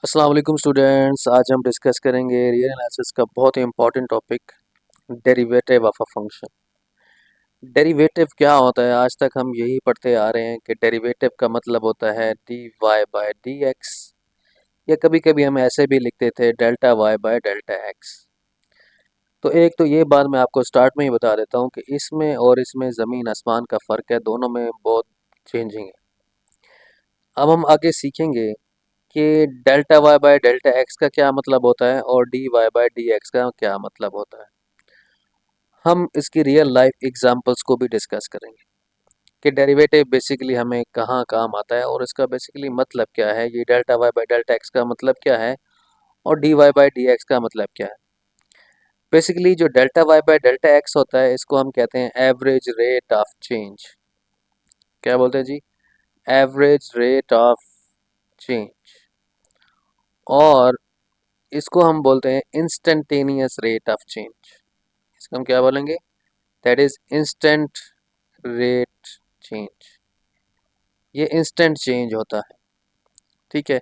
अस्सलाम वालेकुम स्टूडेंट्स। आज हम डिस्कस करेंगे रियल एनालिसिस का बहुत ही important topic, derivative of a function. Derivative क्या होता है? आज तक हम यही पढ़ते आ रहे हैं कि डेरिवेटिव का मतलब होता है D Y by D X, या कभी कभी हम ऐसे भी लिखते थे delta Y by delta X. तो एक तो ये बात मैं आपको स्टार्ट में ही बता देता हूँ कि इसमें और इसमें ज़मीन आसमान का फ़र्क है, दोनों में बहुत चेंजिंग है। अब हम आगे सीखेंगे कि delta Y by delta X का क्या मतलब होता है और D Y by D X का क्या मतलब होता है। हम इसकी रियल लाइफ एग्जांपल्स को भी डिस्कस करेंगे कि डेरिवेटिव बेसिकली हमें कहाँ काम आता है और इसका बेसिकली मतलब क्या है, ये delta Y by delta X का मतलब क्या है और D Y by D X का मतलब क्या है। बेसिकली जो delta Y by delta X होता है इसको हम कहते हैं एवरेज रेट ऑफ चेंज। क्या बोलते हैं जी? Average rate of change. और इसको हम बोलते हैं इंस्टेंटेनियस रेट ऑफ चेंज। इसको हम क्या बोलेंगे? That is instant rate change. ये इंस्टेंट चेंज होता है, ठीक है।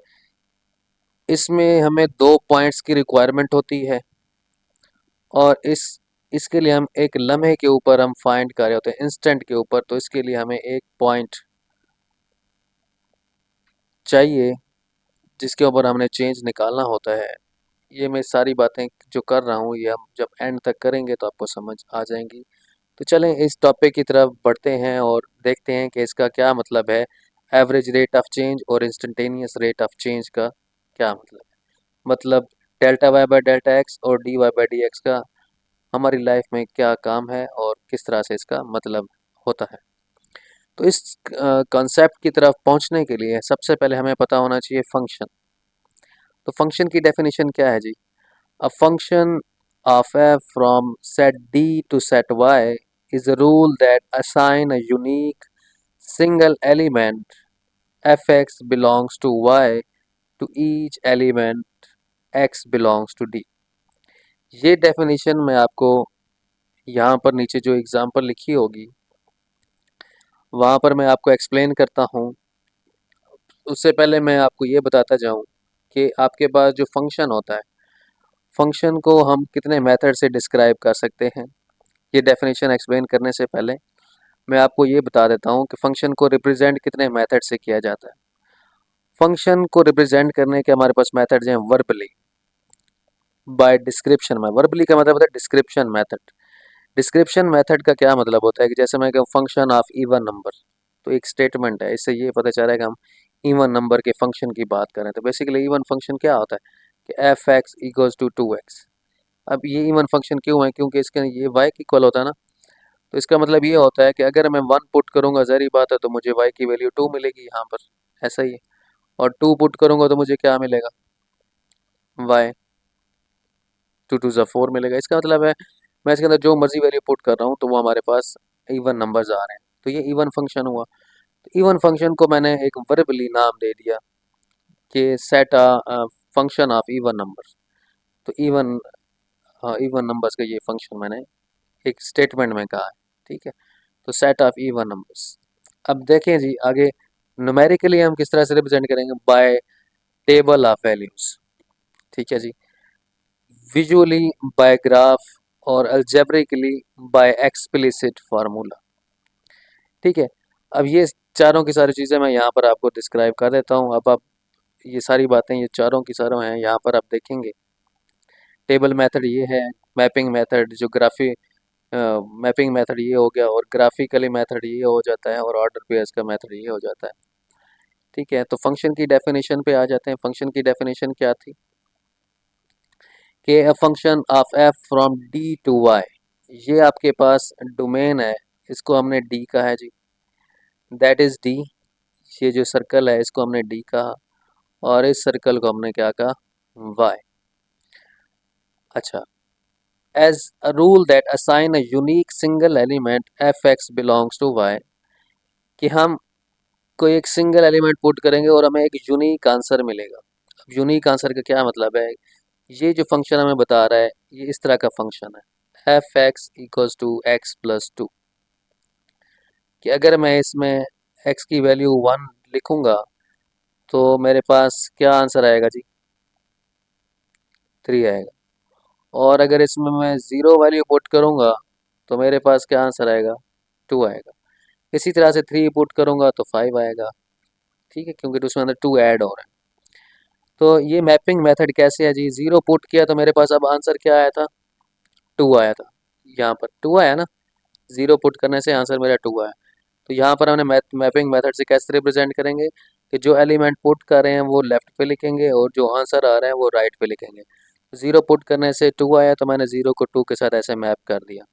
इसमें हमें दो पॉइंट्स की रिक्वायरमेंट होती है और इसके लिए हम एक लम्हे के ऊपर हम फाइंड कर रहे होते हैं, इंस्टेंट के ऊपर। तो इसके लिए हमें एक पॉइंट चाहिए जिसके ऊपर हमने चेंज निकालना होता है। ये मैं सारी बातें जो कर रहा हूँ ये हम जब एंड तक करेंगे तो आपको समझ आ जाएंगी। तो चलें इस टॉपिक की तरफ बढ़ते हैं और देखते हैं कि इसका क्या मतलब है, एवरेज रेट ऑफ चेंज और इंस्टेंटेनियस रेट ऑफ चेंज का क्या मतलब है। मतलब delta Y by delta X और D Y by D X का हमारी लाइफ में क्या काम है और किस तरह से इसका मतलब होता है। तो इस कॉन्सेप्ट की तरफ पहुंचने के लिए सबसे पहले हमें पता होना चाहिए फंक्शन। तो फंक्शन की डेफिनेशन क्या है जी? A function of f from set D to set Y is a rule that assign a unique single element fx belongs to y to each element x belongs to D। ये definition मैं आपको यहाँ पर नीचे जो example लिखी होगी वहाँ पर मैं आपको एक्सप्लेन करता हूँ। उससे पहले मैं आपको ये बताता जाऊँ कि आपके पास जो फंक्शन होता है, फंक्शन को हम कितने मेथड से डिस्क्राइब कर सकते हैं। ये डेफिनेशन एक्सप्लेन करने से पहले मैं आपको ये बता देता हूँ कि फंक्शन को रिप्रेजेंट कितने मेथड से किया जाता है। फंक्शन को रिप्रेजेंट करने के हमारे पास मेथड्स हैं वर्बली, बाय डिस्क्रिप्शन में। वर्बली का मतलब होता है डिस्क्रिप्शन मेथड। डिस्क्रिप्शन मेथड का क्या मतलब होता है कि जैसे मैं कहूँ फंक्शन ऑफ इवन नंबर, तो एक स्टेटमेंट है, इससे ये पता चल रहा है कि हम इवन नंबर के फंक्शन की बात करें। तो बेसिकली इवन फंक्शन क्या होता है कि F X equals to 2x। अब ये इवन फंक्शन क्यों है? क्योंकि इसके ये y की इक्वल होता है ना। तो इसका मतलब ये होता है कि अगर मैं 1 पुट करूंगा, ज़ाहिर बात है, तो मुझे y की वैल्यू 2 मिलेगी यहाँ पर, ऐसा ही है। और 2 पुट करूंगा तो मुझे क्या मिलेगा? y 2 2 ज़ा 4 मिलेगा। इसका मतलब है मैं इसके अंदर जो मर्जी वैल्यू पुट कर रहा हूँ तो वो हमारे पास इवन नंबर्स आ रहे हैं। तो ये इवन फंक्शन हुआ। तो इवन फंक्शन को मैंने एक वर्बली नाम दे दिया कि set function of even numbers. तो इवन इवन नंबर्स का ये फंक्शन मैंने एक स्टेटमेंट में कहा है, ठीक है। तो सेट ऑफ इवन नंबर्स। अब देखें जी आगे, न्यूमेरिकली हम किस तरह से रिप्रेजेंट करेंगे? बाय टेबल ऑफ वैल्यूज, ठीक है जी। विजुअली बाय ग्राफ और अल्जेब्रिकली बाय एक्सप्लिसिट फार्मूला, ठीक है। अब ये चारों की सारी चीज़ें मैं यहाँ पर आपको डिस्क्राइब कर देता हूँ। अब आप ये सारी बातें ये चारों की चारों हैं यहाँ पर आप देखेंगे। टेबल मेथड ये है, मैपिंग मेथड जो ग्राफी मैपिंग मेथड ये हो गया, और ग्राफिकली मेथड ये हो जाता है, और ऑर्डर पेयर्स का मेथड ये हो जाता है, ठीक है। तो फंक्शन की डेफिनेशन पे आ जाते हैं। फंक्शन की डेफिनेशन क्या थी कि a function of F from D to Y. ये आपके पास डोमेन है, इसको हमने डी कहा है जी, दैट इज डी। ये जो सर्कल है इसको हमने डी कहा और इस सर्कल को हमने क्या कहा? वाई। अच्छा, as a rule that assign a unique single element F X belongs to Y, कि हम कोई एक सिंगल एलिमेंट पुट करेंगे और हमें एक यूनिक आंसर मिलेगा। अब यूनिक आंसर का क्या मतलब है? ये जो फंक्शन हमें बता रहा है ये इस तरह का फंक्शन है, F X equals to X plus two, कि अगर मैं इसमें एक्स की वैल्यू 1 लिखूंगा तो मेरे पास क्या आंसर आएगा जी? 3 आएगा। और अगर इसमें मैं ज़ीरो वैल्यू पुट करूँगा तो मेरे पास क्या आंसर आएगा, 2 आएगा। इसी तरह से 3 पुट करूँगा तो 5 आएगा, ठीक है, क्योंकि तो उसमें अंदर 2 ऐड हो रहा है। तो ये मैपिंग मेथड कैसे है जी, ज़ीरो पुट किया तो मेरे पास अब आंसर क्या आया था, 2 आया था। यहाँ पर 2 आया ना, ज़ीरो पुट करने से आंसर मेरा 2 आया। तो यहाँ पर हमने मैपिंग मेथड से कैसे रिप्रेजेंट करेंगे कि जो एलिमेंट पुट कर रहे हैं वो लेफ्ट पे लिखेंगे और जो आंसर आ रहा है वो राइट पे लिखेंगे। ज़ीरो पुट करने से 2 आया तो मैंने ज़ीरो को 2 के साथ ऐसे मैप कर दिया।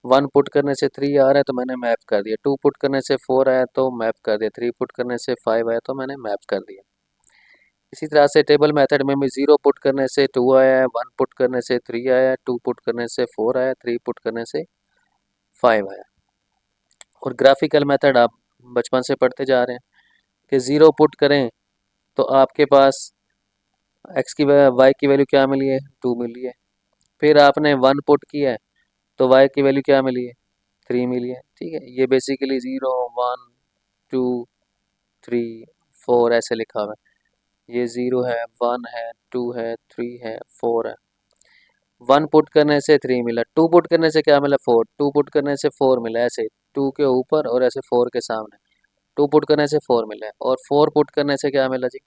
1 पुट करने से 3 आ रहा है तो मैंने मैप कर दिया। 2 पुट करने से 4 आया तो मैप कर दिया। 3 पुट करने से 5 आया तो मैंने मैप कर दिया। इसी तरह से टेबल मेथड में भी 0 पुट करने से 2 आया है, 1 पुट करने से 3 आया है, 2 पुट करने से 4 आया, 3 पुट करने से 5 आया। और ग्राफिकल मेथड आप बचपन से पढ़ते जा रहे हैं कि 0 पुट करें तो आपके पास एक्स की वाई की वैल्यू क्या मिली है, 2 मिली है। फिर आपने 1 पुट किया है तो वाई की वैल्यू क्या मिली है, 3 मिली है, ठीक है। ये बेसिकली 0 1 2 3 4 ऐसे लिखा हुआ है। ये 0 है, 1 है, 2 है, 3 है, 4 है। 1 पुट करने से 3 मिला, 2 पुट करने से क्या मिला, 4, 2 पुट करने से 4 मिला, ऐसे 2 के ऊपर और ऐसे 4 के सामने। 2 पुट करने से 4 मिला है और 4 पुट करने से क्या मिला जी,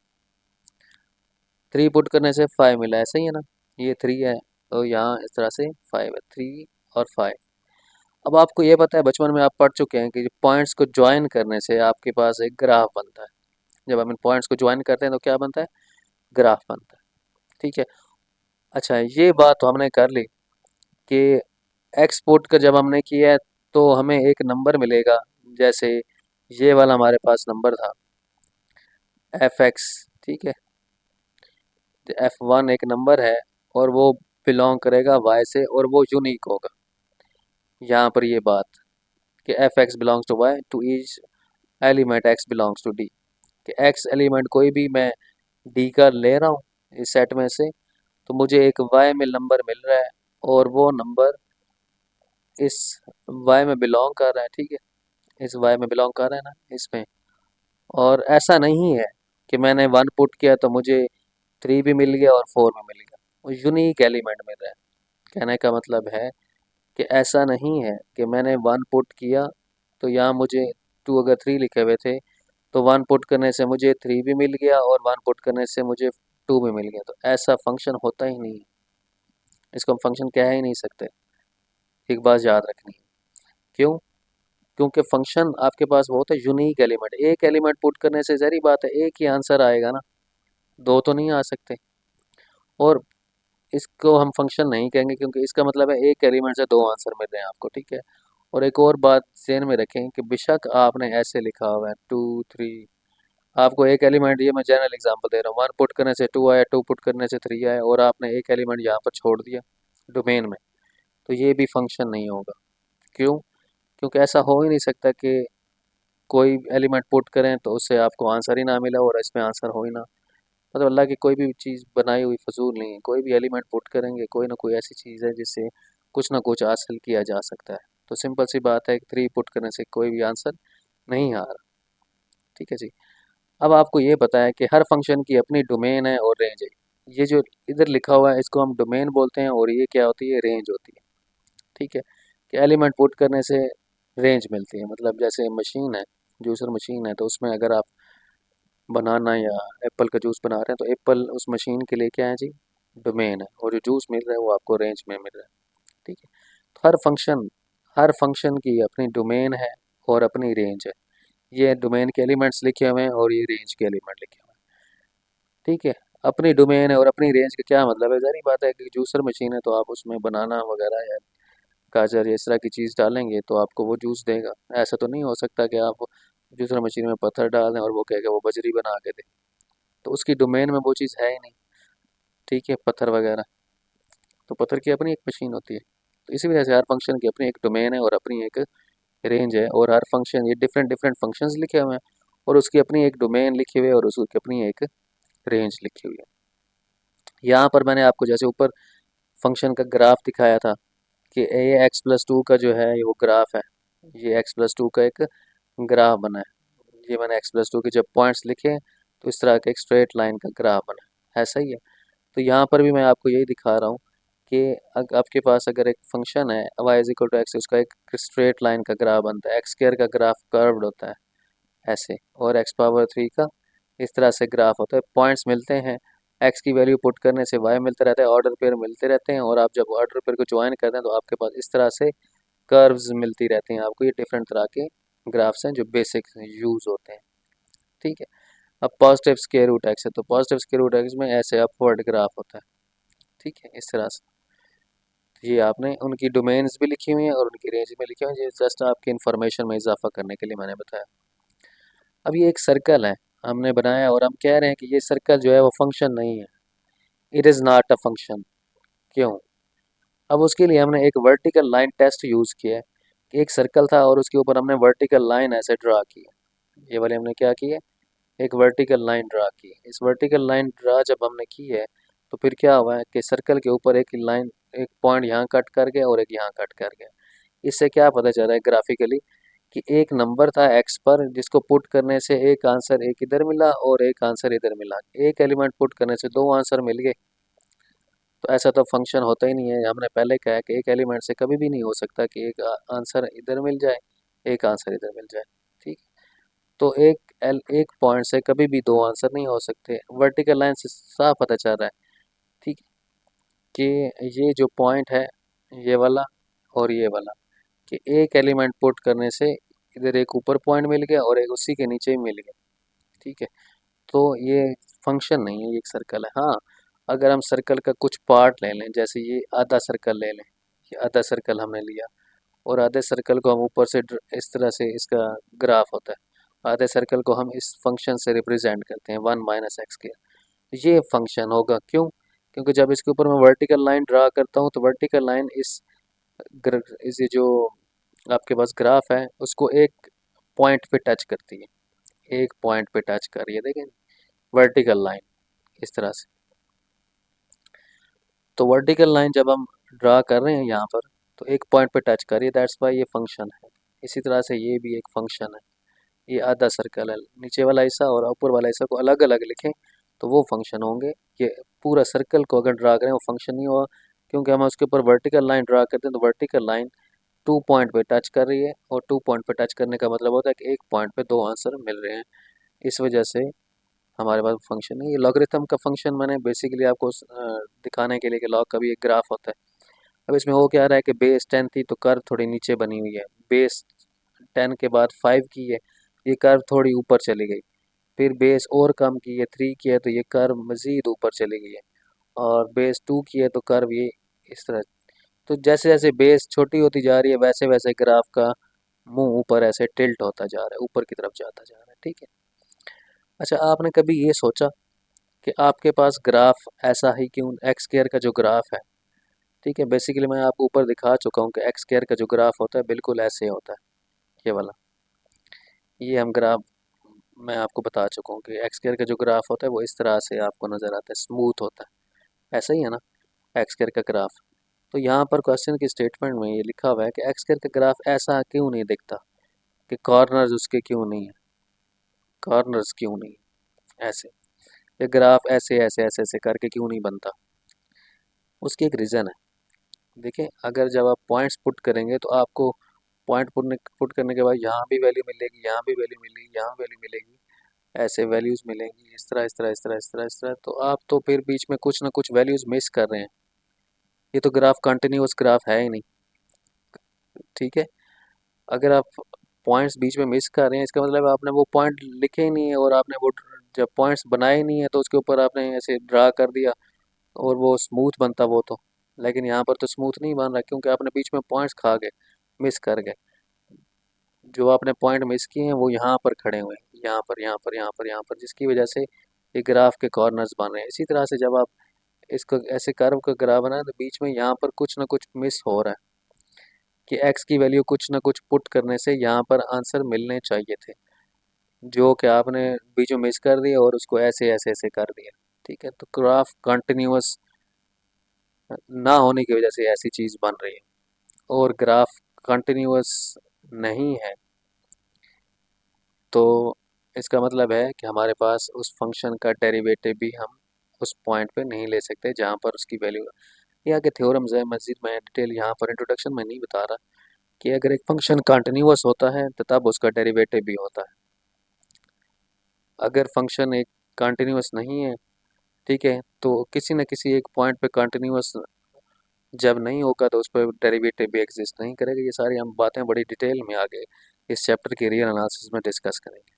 3 पुट करने से 5 मिला, ऐसे ही है ना। ये 3 है और यहाँ इस तरह से 5 है, 3 और 5। अब आपको ये पता है, बचपन में आप पढ़ चुके हैं कि पॉइंट्स को ज्वाइन करने से आपके पास एक ग्राफ बनता है। जब हम इन पॉइंट्स को ज्वाइन करते हैं तो क्या बनता है, ग्राफ बनता है, ठीक है। अच्छा, ये बात तो हमने कर ली कि एक्सपोर्ट का जब हमने किया है तो हमें एक नंबर मिलेगा। जैसे ये वाला हमारे पास नंबर था एफ एक्स, ठीक है। F1 एक नंबर है और वो बिलोंग करेगा वाई से और वो यूनिक होगा। यहाँ पर ये बात कि F X belongs to Y to each element X belongs to D, कि एक्स एलिमेंट कोई भी मैं डी का ले रहा हूँ इस सेट में से, तो मुझे एक वाई में नंबर मिल रहा है और वो नंबर इस वाई में बिलोंग कर रहा है, ठीक है। इस वाई में बिलोंग कर रहा है ना इसमें। और ऐसा नहीं है कि मैंने 1 पुट किया तो मुझे 3 भी मिल गया और 4 भी मिल गया, वो यूनिक एलिमेंट मिल रहा है। कहने का मतलब है कि ऐसा नहीं है कि मैंने 1 पुट किया तो यहाँ मुझे 2, अगर 3 लिखे हुए थे तो 1 पुट करने से मुझे 3 भी मिल गया और 1 पुट करने से मुझे 2 भी मिल गया। तो ऐसा फंक्शन होता ही नहीं है, इसको हम फंक्शन कह ही नहीं सकते। एक बात याद रखनी है, क्यों, क्योंकि फंक्शन आपके पास बहुत है यूनिक एलिमेंट। एक एलिमेंट पुट करने से जहरी बात है एक ही आंसर आएगा ना, दो तो नहीं आ सकते। और इसको हम फंक्शन नहीं कहेंगे क्योंकि इसका मतलब है एक एलिमेंट से दो आंसर मिल रहे हैं आपको, ठीक है। और एक और बात ध्यान में रखें कि बेशक आपने ऐसे लिखा हुआ है 2 3, आपको एक एलिमेंट, ये मैं जनरल एग्जांपल दे रहा हूँ, 1 पुट करने से 2 आया, 2 पुट करने से 3 आया और आपने एक एलिमेंट यहाँ पर छोड़ दिया डोमेन में, तो ये भी फंक्शन नहीं होगा। क्यों, क्योंकि ऐसा हो ही नहीं सकता कि कोई एलिमेंट पुट करें तो उससे आपको आंसर ही ना मिला और इसमें आंसर हो ही ना। मतलब अल्लाह की कोई भी चीज़ बनाई हुई फजूल नहीं है, कोई भी एलिमेंट पुट करेंगे कोई ना कोई ऐसी चीज़ है जिससे कुछ ना कुछ हासिल किया जा सकता है। तो सिंपल सी बात है कि 3 पुट करने से कोई भी आंसर नहीं आ रहा, ठीक है जी। अब आपको ये पता है कि हर फंक्शन की अपनी डोमेन है और रेंज है। ये जो इधर लिखा हुआ है इसको हम डोमेन बोलते हैं और ये क्या होती है, रेंज होती है, ठीक है। कि एलिमेंट पुट करने से रेंज मिलती है। मतलब जैसे मशीन है, जूसर मशीन है, तो उसमें अगर आप बनाना या एप्पल का जूस बना रहे हैं तो एप्पल उस मशीन के लिए क्या है जी, डोमेन है, और जो जूस मिल रहा है वो आपको रेंज में मिल रहा है, ठीक है। तो हर फंक्शन की अपनी डोमेन है और अपनी रेंज है। ये डोमेन के एलिमेंट्स लिखे हुए हैं और ये रेंज के एलिमेंट लिखे हुए हैं, ठीक है। अपनी डोमेन है और अपनी रेंज का क्या मतलब है, जारी बात है कि जूसर मशीन है तो आप उसमें बनाना वगैरह या गाजर या इस तरह की चीज़ डालेंगे तो आपको वो जूस देगा। ऐसा तो नहीं हो सकता कि आप जूसर मशीन में पत्थर डाल दें और वो कहेगा वो बजरी बना के दे, तो उसकी डोमेन में वो चीज़ है ही नहीं, ठीक है, पत्थर वगैरह। तो पत्थर की अपनी एक मशीन होती है। तो इसी वजह से हर फंक्शन की अपनी एक डोमेन है और अपनी एक रेंज है, और हर फंक्शन ये डिफरेंट डिफरेंट फंक्शंस लिखे हुए हैं और उसकी अपनी एक डोमेन लिखी हुई है और उसकी अपनी एक रेंज लिखी हुई है। यहाँ पर मैंने आपको जैसे ऊपर फंक्शन का ग्राफ दिखाया था कि ए x+2 का जो है ये वो ग्राफ है, ये x+2 का एक ग्राफ बना है। ये मैंने x+2 के जब पॉइंट्स लिखे हैं तो इस तरह का एक स्ट्रेट लाइन का ग्राफ बना है, ऐसा ही है। तो यहाँ पर भी मैं आपको यही दिखा रहा हूँ कि आपके पास अगर एक फंक्शन है y is equal to X, उसका एक स्ट्रेट लाइन का ग्राफ बनता है, एक्स स्क्वायर का ग्राफ कर्व्ड होता है ऐसे, और एक्स पावर 3 का इस तरह से ग्राफ होता है, पॉइंट्स मिलते हैं, एक्स की वैल्यू पुट करने से वाई मिलता रहता है, ऑर्डर पेयर मिलते रहते हैं, और आप जब ऑर्डर पेयर को ज्वाइन करते हैं तो आपके पास इस तरह से कर्व्स मिलती रहती हैं आपको। ये डिफरेंट तरह के ग्राफ्स हैं जो बेसिक यूज होते हैं, ठीक है। अब पॉजिटिव स्क्वायर रूट एक्स है, तो पॉजिटिव स्क्वायर रूट एक्स में ऐसे अपवर्ड ग्राफ होता है, ठीक है, इस तरह से। तो ये आपने उनकी डोमेन्स भी लिखी हुई हैं और उनकी रेंज में लिखी हुई है, ये जस्ट आपकी इन्फॉर्मेशन में इजाफा करने के लिए मैंने बताया। अब ये एक सर्कल है हमने बनाया, और हम कह रहे हैं कि ये सर्कल जो है वो फंक्शन नहीं है, it is not a function. क्यों? अब उसके लिए हमने एक वर्टिकल लाइन टेस्ट यूज़ किया है कि एक सर्कल था और उसके ऊपर हमने वर्टिकल लाइन ऐसे ड्रा की है, ये वाले हमने क्या किया, एक वर्टिकल लाइन ड्रा की। इस वर्टिकल लाइन ड्रा जब हमने की है तो फिर क्या हुआ है कि सर्कल के ऊपर एक लाइन, एक पॉइंट यहाँ कट कर गया और एक यहाँ कट कर गया। इससे क्या पता चल रहा है ग्राफिकली कि एक नंबर था एक्स पर जिसको पुट करने से एक आंसर एक इधर मिला और एक आंसर इधर मिला, एक एलिमेंट पुट करने से दो आंसर मिल गए। तो ऐसा तो फंक्शन होता ही नहीं है, हमने पहले कहा है कि एक एलिमेंट से कभी भी नहीं हो सकता कि एक आंसर इधर मिल जाए, एक आंसर इधर मिल जाए, ठीक। तो एक पॉइंट से कभी भी दो आंसर नहीं हो सकते, वर्टिकल लाइन से साफ पता चल रहा है, ठीक है, कि ये जो पॉइंट है ये वाला और ये वाला, कि एक एलिमेंट पुट करने से इधर एक ऊपर पॉइंट मिल गया और एक उसी के नीचे ही मिल गया, ठीक है। तो ये फंक्शन नहीं है, ये एक सर्कल है। हाँ, अगर हम सर्कल का कुछ पार्ट ले लें, जैसे ये आधा सर्कल ले लें, ये आधा सर्कल हमने लिया और आधे सर्कल को हम ऊपर से इस तरह से इसका ग्राफ होता है, आधे सर्कल को हम इस फंक्शन से रिप्रेजेंट करते हैं 1 - x स्क्वायर, ये फंक्शन होगा। क्यों? क्योंकि जब इसके ऊपर मैं वर्टिकल लाइन ड्रा करता हूँ तो वर्टिकल लाइन इस ये जो आपके पास ग्राफ है उसको एक पॉइंट पे टच करती है, एक पॉइंट पे टच कर रही है, देखें, वर्टिकल लाइन इस तरह से। तो वर्टिकल लाइन जब हम ड्रा कर रहे हैं यहाँ पर तो एक पॉइंट पे टच कर रही है, दैट्स वाई ये फंक्शन है। इसी तरह से ये भी एक फंक्शन है, ये आधा सर्कल है, नीचे वाला हिस्सा और ऊपर वाला हिस्सा को अलग अलग लिखें तो वो फंक्शन होंगे। ये पूरा सर्कल को अगर ड्रा करें वो फंक्शन नहीं होगा, क्योंकि हम उसके ऊपर वर्टिकल लाइन ड्रा करते हैं तो वर्टिकल लाइन 2 पॉइंट पे टच कर रही है, और 2 पॉइंट पे टच करने का मतलब होता है कि एक पॉइंट पे दो आंसर मिल रहे हैं। इस वजह से हमारे पास फंक्शन है। ये लॉगरिथम का फंक्शन मैंने बेसिकली आपको दिखाने के लिए कि लॉग का भी एक ग्राफ होता है। अब इसमें हो क्या रहा है कि बेस 10 थी तो कर्व थोड़ी नीचे बनी हुई है, बेस 10 के बाद 5 की है, ये कर्व थोड़ी ऊपर चली गई, फिर बेस और कम की है 3 की है तो ये कर्व मज़ीद ऊपर चली गई है, और बेस 2 की है तो कर्व ये इस तरह। तो जैसे जैसे बेस छोटी होती जा रही है वैसे वैसे ग्राफ का मुंह ऊपर ऐसे टिल्ट होता जा रहा है, ऊपर की तरफ जाता जा रहा है, ठीक है। अच्छा, आपने कभी ये सोचा कि आपके पास ग्राफ ऐसा ही क्यों, एक्स स्क्वायर का जो ग्राफ है, ठीक है, बेसिकली मैं आपको ऊपर दिखा चुका हूँ कि एक्स स्क्वायर का जो ग्राफ होता है बिल्कुल ऐसे होता है, ये वाला, ये हम ग्राफ मैं आपको बता चुका हूँ कि एक्स स्क्वायर का जो ग्राफ होता है वो इस तरह से आपको नज़र आता है, स्मूथ होता है, ऐसा ही है ना एक्स स्क्वायर का ग्राफ। तो यहाँ पर क्वेश्चन की स्टेटमेंट में ये लिखा हुआ है कि एक्स स्क्वायर का ग्राफ ऐसा क्यों नहीं दिखता, कि कॉर्नर्स उसके क्यों नहीं है, कॉर्नर्स क्यों नहीं है ऐसे, ये ग्राफ ऐसे ऐसे ऐसे ऐसे करके क्यों नहीं बनता। उसकी एक रीज़न है, देखिए, अगर जब आप पॉइंट्स पुट करेंगे तो आपको पॉइंट पुट करने के बाद यहाँ भी वैल्यू मिलेगी, यहाँ भी वैल्यू मिलेगी, यहाँ वैल्यू मिलेगी, ऐसे वैल्यूज़ मिलेंगी, इस तरह इस तरह इस तरह इस तरह इस तरह, तो आप तो फिर बीच में कुछ ना कुछ वैल्यूज़ मिस कर रहे हैं, ये तो ग्राफ कंटिन्यूस ग्राफ है ही नहीं, ठीक है। अगर आप पॉइंट्स बीच में मिस कर रहे हैं इसका मतलब आपने वो पॉइंट लिखे ही नहीं है, और आपने वो जब पॉइंट्स बनाए ही नहीं है तो उसके ऊपर आपने ऐसे ड्रा कर दिया और वो स्मूथ बनता वो तो, लेकिन यहाँ पर तो स्मूथ नहीं बन रहा क्योंकि आपने बीच में पॉइंट्स खा गए, मिस कर गए, जो आपने पॉइंट मिस किए हैं वो यहाँ पर खड़े हुए हैं, यहाँ पर यहाँ पर यहाँ पर यहाँ पर, जिसकी वजह से ये ग्राफ के कॉर्नर्स बन रहे हैं। इसी तरह से जब आप इसको ऐसे कर्व का ग्राफ बनाए तो बीच में यहाँ पर कुछ ना कुछ मिस हो रहा है, कि एक्स की वैल्यू कुछ ना कुछ पुट करने से यहाँ पर आंसर मिलने चाहिए थे, जो कि आपने बीच में मिस कर दिया और उसको ऐसे ऐसे ऐसे कर दिया, ठीक है। तो ग्राफ कंटिन्यूअस ना होने की वजह से ऐसी चीज़ बन रही है, और ग्राफ कंटिन्यूअस नहीं है तो इसका मतलब है कि हमारे पास उस फंक्शन का डेरिवेटिव भी हम उस पॉइंट पे नहीं ले सकते जहाँ पर उसकी वैल्यू। यहाँ के थ्योरम्स है, मस्जिद में डिटेल यहाँ पर इंट्रोडक्शन में नहीं बता रहा कि अगर एक फंक्शन कंटिन्यूअस होता है तो तब उसका डेरिवेटिव भी होता है। अगर फंक्शन एक कंटिन्यूअस नहीं है, ठीक है, तो किसी न किसी एक पॉइंट पे कंटिन्यूअस जब नहीं होगा तो उस पर डेरिवेटिव भी एग्जिस्ट नहीं करेगा। ये सारी हम बातें बड़ी डिटेल में आगे इस चैप्टर के रियल एनालिसिस में डिस्कस करेंगे,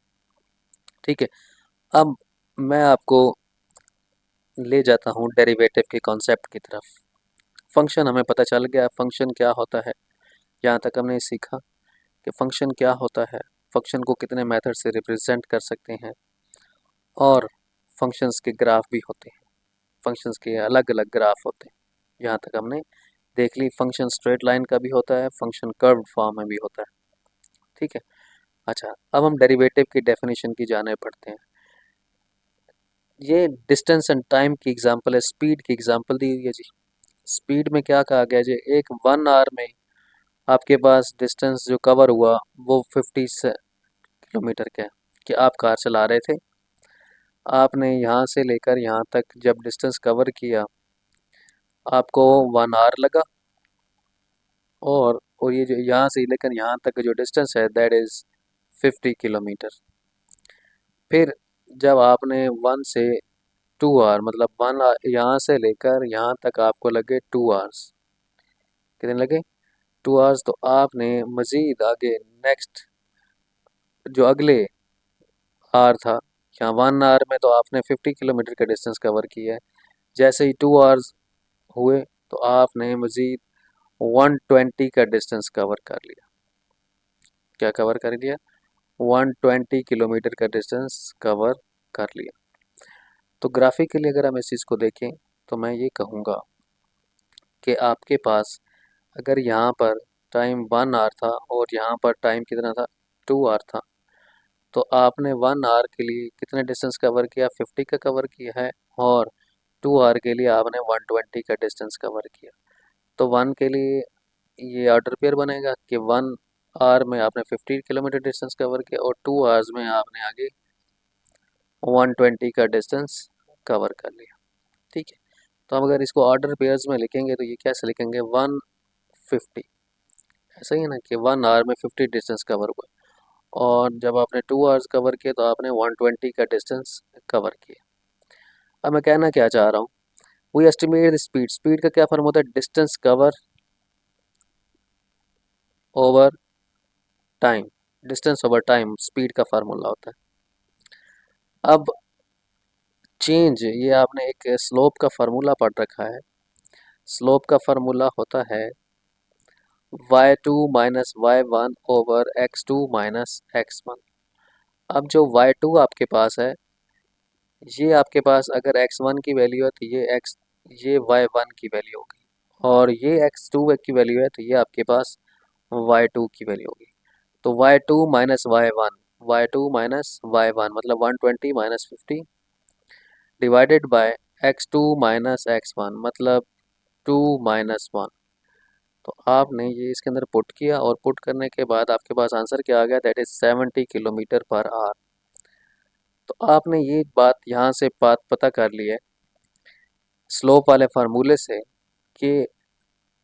ठीक है। अब मैं आपको ले जाता हूँ डेरिवेटिव के कॉन्सेप्ट की तरफ। फंक्शन हमें पता चल गया, फंक्शन क्या होता है, यहाँ तक हमने सीखा कि फंक्शन क्या होता है, फंक्शन को कितने मेथड से रिप्रेजेंट कर सकते हैं, और फंक्शंस के ग्राफ भी होते हैं, फंक्शंस के अलग अलग ग्राफ होते हैं। यहाँ तक हमने देख ली, फंक्शन स्ट्रेट लाइन का भी होता है, फंक्शन कर्व्ड फॉर्म में भी होता है, ठीक है। अच्छा, अब हम डेरिवेटिव की डेफिनेशन की जाने पड़ते हैं। ये डिस्टेंस एंड टाइम की एग्जांपल है, स्पीड की एग्जांपल दी हुई है जी। स्पीड में क्या कहा गया जी, एक 1 आवर में आपके पास डिस्टेंस जो कवर हुआ वो 50 किलोमीटर का है। कि आप कार चला रहे थे, आपने यहाँ से लेकर यहाँ तक जब डिस्टेंस कवर किया आपको 1 आवर लगा, और ये जो यहाँ से लेकर यहाँ तक का जो डिस्टेंस है दैट इज़ 50 किलोमीटर। फिर जब आपने 1 से 2 आवर मतलब 1 आवर यहाँ से लेकर यहाँ तक आपको लगे 2 आवर्स, कितने लगे 2 आवर्स, तो आपने मज़ीद आगे नेक्स्ट जो अगले आवर था, यहाँ 1 आवर में तो आपने 50 किलोमीटर का डिस्टेंस कवर किया है, जैसे ही 2 आवर्स हुए तो आपने मज़ीद 120 का डिस्टेंस कवर कर लिया। क्या कवर कर लिया? 120 किलोमीटर का डिस्टेंस कवर कर लिया। तो ग्राफिकली अगर हम इस चीज़ को देखें तो मैं ये कहूँगा कि आपके पास अगर यहाँ पर टाइम 1 आवर था और यहाँ पर टाइम कितना था 2 आवर था, तो आपने 1 आवर के लिए कितने डिस्टेंस कवर किया 50 का कवर किया है, और 2 आवर के लिए आपने 120 का डिस्टेंस कवर किया। तो 1 के लिए ये ऑर्डर पेयर बनेगा कि 1 आवर में आपने 50 किलोमीटर डिस्टेंस कवर किया और 2 आवर्स में आपने आगे 120 का डिस्टेंस कवर कर लिया, ठीक है। तो हम अगर इसको ऑर्डर पेयर्स में लिखेंगे तो ये कैसे लिखेंगे 150, ऐसा ही है ना कि 1 आवर में 50 डिस्टेंस कवर हुआ, और जब आपने 2 आवर्स कवर किए तो आपने 120 का डिस्टेंस कवर किया। अब मैं कहना क्या चाह रहा हूँ, we estimate the speed, speed का क्या फॉर्म होता है, distance cover over time, distance over time speed का फार्मूला होता है। अब चेंज, ये आपने एक स्लोप का फार्मूला पढ़ रखा है, स्लोप का फार्मूला होता है y2 minus y1 over x2 minus x1। अब जो y2 आपके पास है, ये आपके पास अगर x1 की वैल्यू है तो ये y1 की वैल्यू होगी, और ये x2 की वैल्यू है तो ये आपके पास y2 की वैल्यू होगी। तो y2 minus y1, y2 minus y1 मतलब 120 minus 50 divided by x2 minus x1 मतलब 2 माइनस 1। तो आपने ये इसके अंदर पुट किया, और पुट करने के बाद आपके पास आंसर क्या आ गया, that is 70 kilometre per hour. तो आपने ये बात यहाँ से बात पता कर ली है स्लोप वाले फार्मूले से कि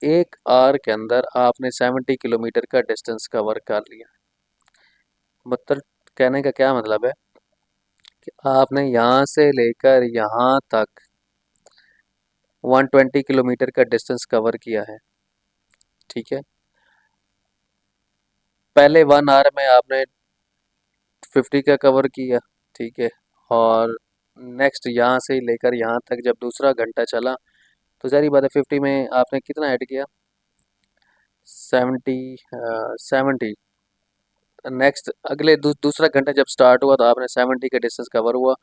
1 आवर के अंदर आपने 70 किलोमीटर का डिस्टेंस कवर कर लिया। मतलब कहने का क्या मतलब है कि आपने यहाँ से लेकर यहाँ तक 120 किलोमीटर का डिस्टेंस कवर किया है, ठीक है। पहले 1 आवर में आपने 50 का कवर किया, ठीक है, और नेक्स्ट यहाँ से लेकर यहाँ तक जब दूसरा घंटा चला तो सारी बात है 50 में आपने कितना ऐड किया 70, 70। नेक्स्ट अगले दूसरा घंटा जब स्टार्ट हुआ तो आपने 70 का डिस्टेंस कवर हुआ,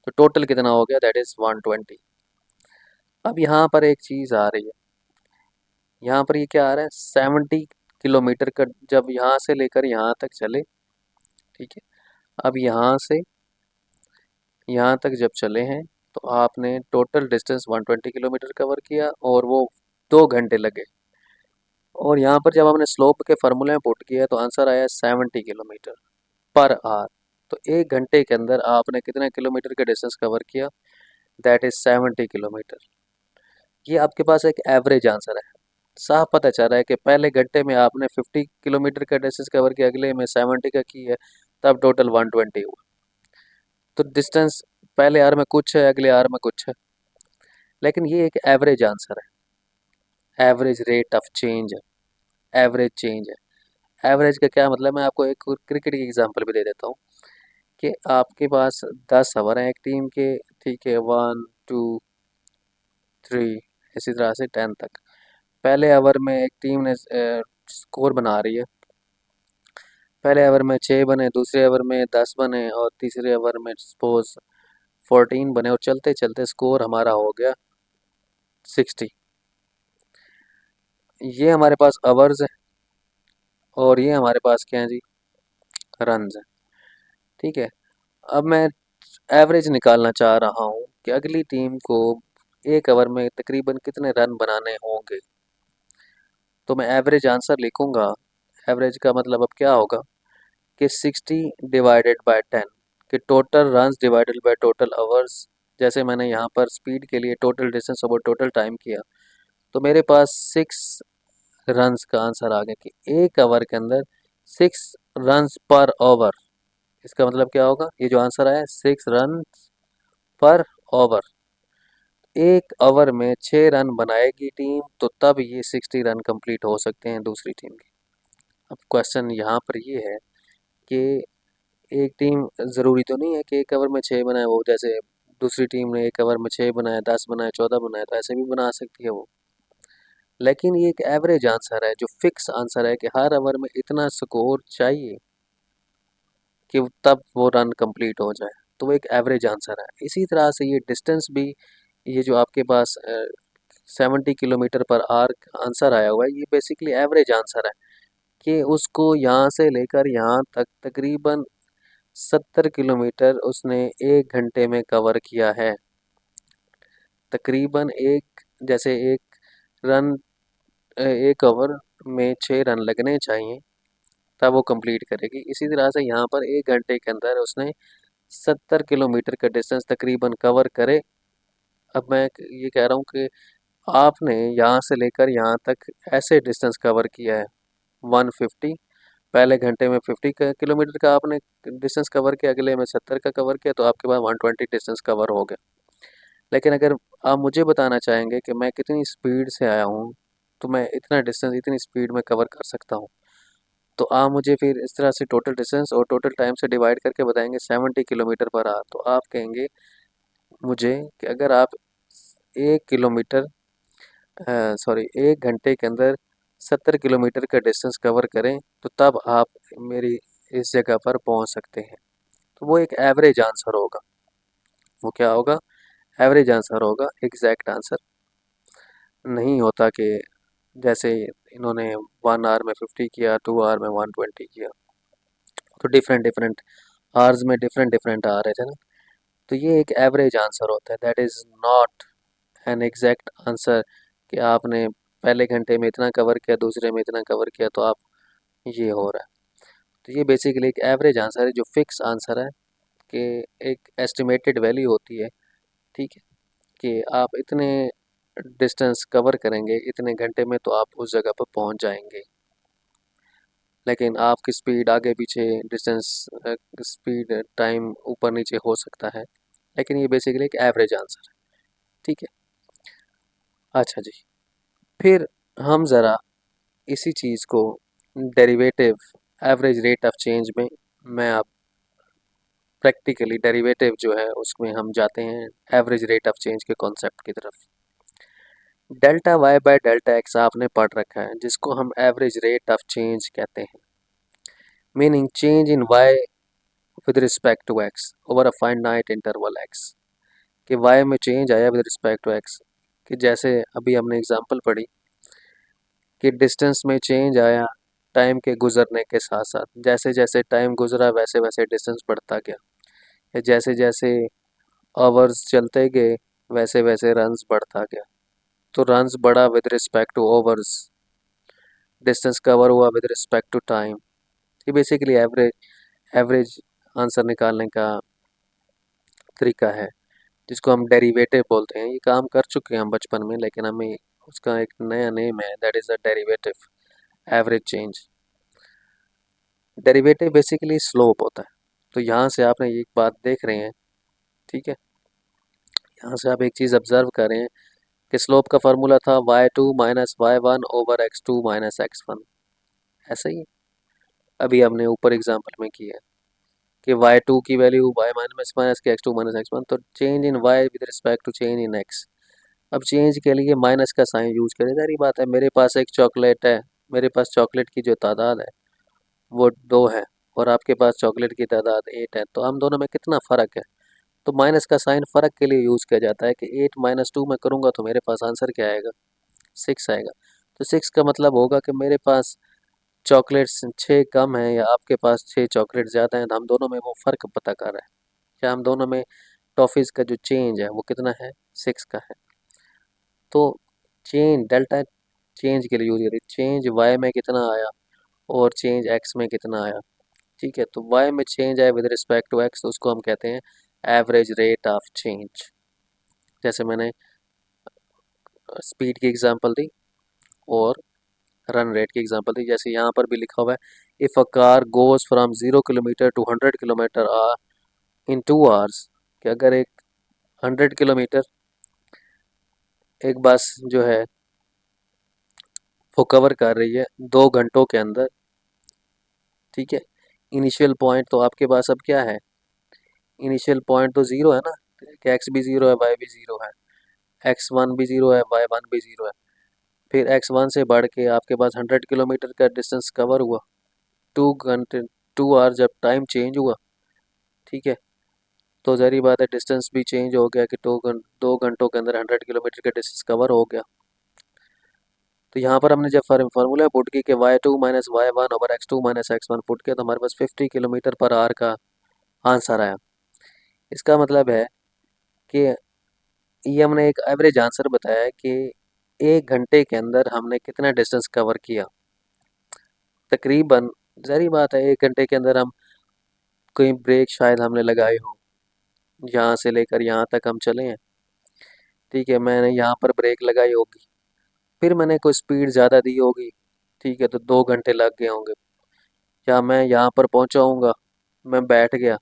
तो टोटल कितना हो गया दैट इज़ 120। अब यहाँ पर एक चीज़ आ रही है, यहाँ पर ये क्या आ रहा है 70 किलोमीटर का जब यहाँ से लेकर यहाँ तक चले, ठीक है। अब यहाँ से यहाँ तक जब चले हैं तो आपने टोटल डिस्टेंस 120 किलोमीटर कवर किया और वो 2 घंटे लगे, और यहाँ पर जब आपने स्लोप के फार्मूले में पुट किया तो आंसर आया 70 किलोमीटर पर आवर। तो 1 घंटे के अंदर आपने कितने किलोमीटर का डिस्टेंस कवर किया दैट इज 70 किलोमीटर। ये आपके पास एक एवरेज आंसर है। साफ पता चल रहा है कि पहले घंटे में आपने 50 किलोमीटर का डिस्टेंस कवर किया, अगले में 70 का की है, तब टोटल 120 हुआ। तो डिस्टेंस पहले आर में कुछ है, अगले आर में कुछ है, लेकिन ये एक एवरेज आंसर है, एवरेज रेट ऑफ चेंज है, एवरेज चेंज है। एवरेज का क्या मतलब, मैं आपको एक क्रिकेट की एग्जांपल भी दे देता हूँ कि आपके पास 10 ओवर हैं एक टीम के, ठीक है, 1 2 3, इसी तरह से 10 तक। पहले ओवर में एक टीम ने स्कोर बना रही है, पहले ओवर में 6 बने, दूसरे ओवर में 10 बने, और तीसरे ओवर में सपोज 14 बने, और चलते चलते स्कोर हमारा हो गया 60। ये हमारे पास ओवर्स है, और ये हमारे पास क्या है जी, रन्स है। ठीक है, अब मैं एवरेज निकालना चाह रहा हूँ कि अगली टीम को एक ओवर में तकरीबन कितने रन बनाने होंगे। तो मैं एवरेज आंसर लिखूंगा। एवरेज का मतलब अब क्या होगा कि 60 डिवाइडेड बाय 10, कि total runs divided by total hours. जैसे मैंने यहाँ पर स्पीड के लिए total distance over total time किया, तो मेरे पास 6 रन्स का आंसर आ गया कि एक ओवर के अंदर 6 रन्स पर ओवर। इसका मतलब क्या होगा, ये जो आंसर आया 6 रन पर ओवर। एक ओवर में 6 रन बनाएगी टीम, तो तब ये 60 रन कंप्लीट हो सकते हैं दूसरी टीम के। अब क्वेश्चन यहाँ पर ये है कि एक टीम, ज़रूरी तो नहीं है कि एक ओवर में 6 बनाए, वो जैसे दूसरी टीम ने एक ओवर में 6 बनाए, 10 बनाए, 14 बनाए, तो ऐसे भी बना सकती है वो। लेकिन ये एक एवरेज आंसर है, जो फिक्स आंसर है कि हर ओवर में इतना स्कोर चाहिए कि तब वो रन कंप्लीट हो जाए, तो वो एक एवरेज आंसर है। इसी तरह से ये डिस्टेंस भी, ये जो आपके पास 70 किलोमीटर पर आवर आंसर आया हुआ है, ये बेसिकली एवरेज आंसर है कि उसको यहाँ से लेकर यहाँ तक तकरीबन 70 किलोमीटर उसने एक घंटे में कवर किया है। तकरीबन एक, जैसे रन एक ओवर में 6 रन लगने चाहिए, तब वो कंप्लीट करेगी। इसी तरह से यहाँ पर एक घंटे के अंदर उसने 70 किलोमीटर का डिस्टेंस तकरीबन कवर करे। अब मैं ये कह रहा हूँ कि आपने यहाँ से लेकर यहाँ तक ऐसे डिस्टेंस कवर किया है 150। पहले घंटे में 50 किलोमीटर का आपने डिस्टेंस कवर किया, अगले में 70 का कवर किया, तो आपके पास 120 डिस्टेंस कवर हो गया। लेकिन अगर आप मुझे बताना चाहेंगे कि मैं कितनी स्पीड से आया हूँ, तो मैं इतना डिस्टेंस इतनी स्पीड में कवर कर सकता हूँ, तो आप मुझे फिर इस तरह से टोटल डिस्टेंस और टोटल टाइम से डिवाइड करके बताएंगे 70 किलोमीटर पर आवर। तो आप कहेंगे मुझे कि अगर आप 1 किलोमीटर, सॉरी, एक घंटे के अंदर 70 किलोमीटर का डिस्टेंस कवर करें, तो तब आप मेरी इस जगह पर पहुंच सकते हैं। तो वो एक एवरेज आंसर होगा। वो क्या होगा, एवरेज आंसर होगा, एग्जैक्ट आंसर नहीं होता कि जैसे इन्होंने 1 आवर में 50 किया, 2 आवर में 120 किया, तो डिफरेंट डिफरेंट आवर्स में डिफरेंट डिफरेंट आ रहे थे ना। तो ये एक एवरेज आंसर होता है, that is not an exact answer कि आपने पहले घंटे में इतना कवर किया, दूसरे में इतना कवर किया, तो आप ये हो रहा है। तो ये बेसिकली एक एवरेज आंसर है, जो फिक्स आंसर है कि एक एस्टिमेटेड वैल्यू होती है, ठीक है, कि आप इतने डिस्टेंस कवर करेंगे इतने घंटे में, तो आप उस जगह पर पहुंच जाएंगे। लेकिन आपकी स्पीड आगे पीछे, डिस्टेंस, स्पीड, टाइम ऊपर नीचे हो सकता है, लेकिन ये बेसिकली एक एवरेज आंसर है। ठीक है, अच्छा जी। फिर हम ज़रा इसी चीज़ को derivative, average rate of change में, मैं आप प्रैक्टिकली डेरिवेटिव जो है उसमें हम जाते हैं एवरेज रेट ऑफ चेंज के कॉन्सेप्ट की तरफ। Delta Y by delta X आपने पढ़ रखा है, जिसको हम एवरेज रेट ऑफ चेंज कहते हैं, meaning change in Y with respect to X over a finite interval X. कि वाई में चेंज आया विद रिस्पेक्ट टू एक्स, कि जैसे अभी हमने एग्जांपल पढ़ी कि डिस्टेंस में चेंज आया टाइम के गुजरने के साथ साथ, जैसे जैसे टाइम गुजरा वैसे वैसे डिस्टेंस बढ़ता गया, या जैसे जैसे आवर्स चलते गए वैसे वैसे रन्स बढ़ता गया। तो रन्स बढ़ा with respect two overs, distance cover हुआ विद रिस्पेक्ट टू टाइम। ये बेसिकली एवरेज एवरेज आंसर निकालने का तरीका है। जिसको हम डेरिवेटिव बोलते हैं। ये काम कर चुके हैं हम बचपन में, लेकिन हमें उसका एक नया नेम है, that is a derivative, average change. Derivative basically slope होता है। तो यहाँ से आपने एक बात देख रहे हैं, ठीक है, यहाँ से आप एक चीज़ ऑब्जर्व कर रहे हैं कि स्लोप का फार्मूला था y2 minus y1 over x2 minus x1। ऐसा ही अभी हमने ऊपर एग्जाम्पल में किया कि y2 की वैल्यू y माइनस माइनस के x2 माइनस x1, तो change in y with respect to change in x। अब चेंज के लिए माइनस का साइन यूज करें, सारी बात है। मेरे पास एक चॉकलेट है, मेरे पास चॉकलेट की जो तादाद है वो 2 है, और आपके पास चॉकलेट की तादाद 8 है, तो हम दोनों में कितना फ़र्क है? तो माइनस का साइन फ़र्क के लिए यूज़ किया जाता है कि 8 माइनस 2 में करूँगा तो मेरे पास आंसर क्या आएगा? 6 आएगा। तो 6 का मतलब होगा कि मेरे पास चॉकलेट्स 6 कम है या आपके पास 6 चॉकलेट ज़्यादा हैं, तो हम दोनों में वो फ़र्क पता कर रहा है। क्या हम दोनों में टॉफ़ीज़ का जो चेंज है वो कितना है? 6 का है। तो चेंज डेल्टा चेंज के लिए यूज़ करिए, चेंज वाई में कितना आया और चेंज एक्स में कितना आया, ठीक है। तो वाई में चेंज आया विद रिस्पेक्ट टू एक्स, तो उसको हम कहते हैं एवरेज रेट ऑफ चेंज। जैसे मैंने स्पीड की एग्जांपल दी और रन रेट की एग्जांपल दी, जैसे यहाँ पर भी लिखा हुआ है, if a car goes from 0 kilometre to 100 kilometre in 2 hours, कि अगर एक 100 किलोमीटर एक बस जो है वो कवर कर रही है 2 घंटों के अंदर, ठीक है। इनिशियल पॉइंट तो आपके पास अब क्या है? इनिशियल पॉइंट तो ज़ीरो है ना, कि एक्स भी ज़ीरो है, वाई भी ज़ीरो है, x1 भी ज़ीरो है, y1 भी ज़ीरो है। फिर x1 से बढ़ के आपके पास 100 किलोमीटर का डिस्टेंस कवर हुआ, 2 घंटे 2 आवर जब टाइम चेंज हुआ, ठीक है, तो ज़ाहिर बात है डिस्टेंस भी चेंज हो गया कि 2 घंटों के अंदर 100 किलोमीटर का डिस्टेंस कवर हो गया। तो यहाँ पर हमने जब फार्मूला पुट की कि y2 minus y1 over x2 minus x1 put किया, तो हमारे पास 50 किलोमीटर पर आवर का आंसर आया। इसका मतलब है कि ये हमने एक एवरेज आंसर बताया है कि 1 घंटे के अंदर हमने कितना डिस्टेंस कवर किया तकरीबन। ज़ाहिर बात है 1 घंटे के अंदर हम कोई ब्रेक शायद हमने लगाए हो, यहाँ से लेकर यहाँ तक हम चले हैं, ठीक है, मैंने यहाँ पर ब्रेक लगाई होगी, फिर मैंने कोई स्पीड ज़्यादा दी होगी, ठीक है, तो 2 घंटे लग गए होंगे। या मैं यहाँ पर पहुँचा हूँगा, मैं बैठ गया,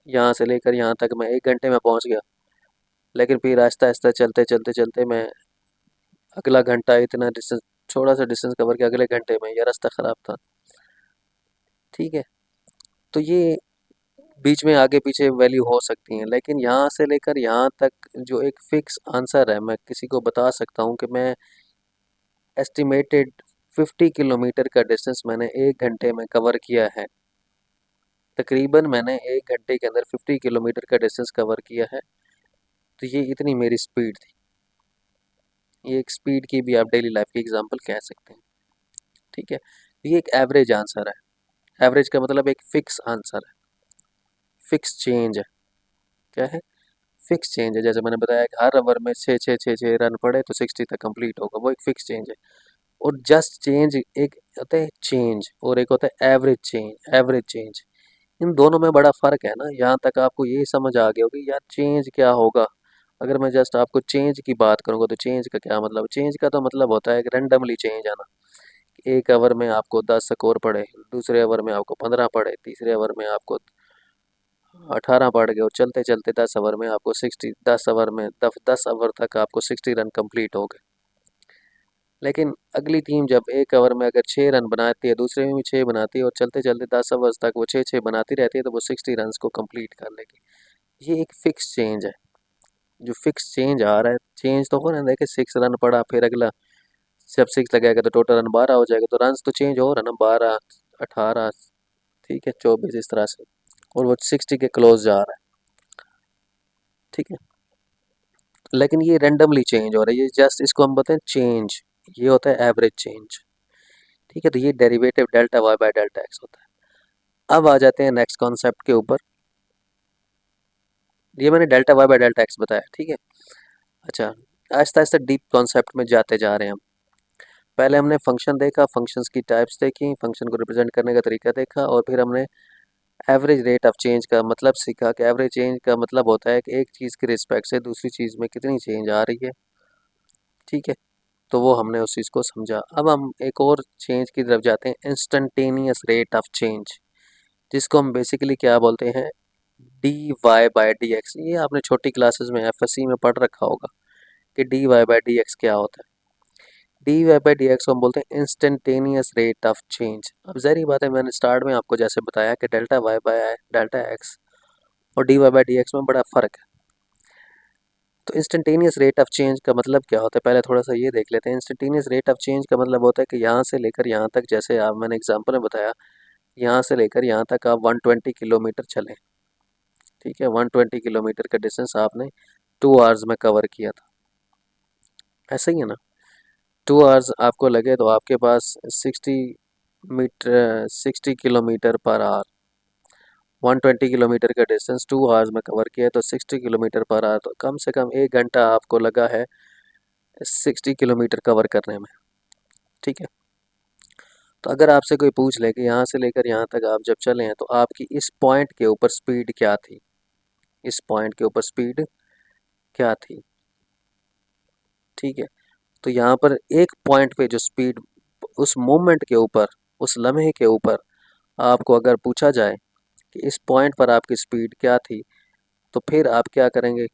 यहाँ से लेकर यहाँ तक मैं 1 घंटे में पहुँच गया, लेकिन फिर आहिस्ता आहिस्ता चलते चलते चलते मैं अगला घंटा इतना डिस्टेंस, थोड़ा सा डिस्टेंस कवर किया, अगले घंटे में यह रास्ता ख़राब था, ठीक है। तो ये बीच में आगे पीछे वैल्यू हो सकती हैं, लेकिन यहाँ से लेकर यहाँ तक जो एक फ़िक्स आंसर है, मैं किसी को बता सकता हूँ कि मैं एस्टिमेटेड 50 किलोमीटर का डिस्टेंस मैंने 1 घंटे में कवर किया है। तकरीबन मैंने 1 घंटे के अंदर 50 किलोमीटर का डिस्टेंस कवर किया है। तो ये इतनी मेरी स्पीड थी। ये एक स्पीड की भी आप डेली लाइफ की एग्जांपल कह सकते हैं, ठीक है। ये एक एवरेज आंसर है। एवरेज का मतलब एक फ़िक्स आंसर है, फ़िक्स चेंज है। क्या है? फ़िक्स चेंज है। जैसे मैंने बताया कि हर ओवर में 6 रन पड़े तो 60 तक कंप्लीट होगा, वो एक फ़िक्स चेंज है। और जस्ट चेंज एक होता है चेंज, और एक होता है एवरेज चेंज। एवरेज चेंज, इन दोनों में बड़ा फ़र्क है ना। यहाँ तक आपको ये समझ आ गया होगी यार चेंज क्या होगा। अगर मैं जस्ट आपको चेंज की बात करूँगा तो चेंज का क्या मतलब? चेंज का तो मतलब होता है कि रैंडमली चेंज आना। एक ओवर में आपको 10 स्कोर पड़े, दूसरे ओवर में आपको 15 पड़े, तीसरे ओवर में आपको 18 पड़ गए, और चलते चलते 10 ओवर में आपको 60, 10 ओवर में 10 ओवर तक आपको 60 रन कंप्लीट हो गए। लेकिन अगली टीम जब एक ओवर में अगर 6 रन बनाती है, दूसरे में भी 6 बनाती है, और चलते चलते 10 ओवर्स तक वो 6 बनाती रहती है, तो वो 60 रन को कंप्लीट कर लेगी। ये एक फिक्स चेंज है। जो फिक्स चेंज आ रहा है, चेंज तो हो रहा है, देखिए 6 रन पड़ा, फिर अगला जब 6 लगाएगा तो टोटल रन 12 हो जाएगा, तो रन तो चेंज हो रहा है ना, 12, 18, ठीक है, 24, इस तरह से, और वो 60 के क्लोज जा रहा है, ठीक है। लेकिन ये रेंडमली चेंज हो रहा है, ये जस्ट इसको हम बोलते हैं चेंज। ये होता है एवरेज चेंज, ठीक है। तो ये derivative delta Y by delta X होता है। अब आ जाते हैं नेक्स्ट कॉन्सेप्ट के ऊपर। ये मैंने delta Y by delta X बताया, ठीक है। अच्छा, आहिस्ता आहिस्ता डीप कॉन्सेप्ट में जाते जा रहे हैं हम। पहले हमने फंक्शन देखा, फंक्शंस की टाइप्स देखी, फंक्शन को रिप्रेजेंट करने का तरीका देखा, और फिर हमने एवरेज रेट ऑफ चेंज का मतलब सीखा कि एवरेज चेंज का मतलब होता है कि एक चीज़ के रिस्पेक्ट से दूसरी चीज़ में कितनी चेंज आ रही है। ठीक है, तो वो हमने उस चीज़ को समझा। अब हम एक और चेंज की तरफ जाते हैं, इंस्टेंटेनियस रेट ऑफ चेंज, जिसको हम बेसिकली क्या बोलते हैं, D Y by D X. ये आपने छोटी क्लासेस में एफएससी में पढ़ रखा होगा कि D Y by D X क्या होता है। D Y by D X को हम बोलते हैं इंस्टेंटेनियस रेट ऑफ चेंज। अब ज़ाहिर बात है, मैंने स्टार्ट में आपको जैसे बताया कि delta Y by delta X और D Y by D X में बड़ा फ़र्क है। तो इंस्टेंटेनियस रेट ऑफ चेंज का मतलब क्या होता है, पहले थोड़ा सा ये देख लेते हैं। इंस्टेंटेनियस रेट ऑफ चेंज का मतलब होता है कि यहाँ से लेकर यहाँ तक, जैसे आप मैंने एग्जांपल में बताया, यहाँ से लेकर यहाँ तक आप 120 किलोमीटर चलें। ठीक है, 120 किलोमीटर का डिस्टेंस आपने 2 आवर्स में कवर किया था, ऐसा ही है ना। 2 आवर्स आपको लगे तो आपके पास 60 किलोमीटर पर आवर, 120 किलोमीटर का डिस्टेंस 2 आवर्स में कवर किया तो 60 किलोमीटर पर आवर, तो कम से कम 1 घंटा आपको लगा है 60 किलोमीटर कवर करने में। ठीक है, तो अगर आपसे कोई पूछ ले कि यहाँ से लेकर यहाँ तक आप जब चले हैं तो आपकी इस पॉइंट के ऊपर स्पीड क्या थी, इस पॉइंट के ऊपर स्पीड क्या थी। ठीक है, तो यहाँ पर एक पॉइंट पे जो स्पीड, उस मोमेंट के ऊपर, उस लम्हे के ऊपर आपको अगर पूछा जाए कि इस पॉइंट पर आपकी स्पीड क्या थी, तो फिर आप क्या करेंगे,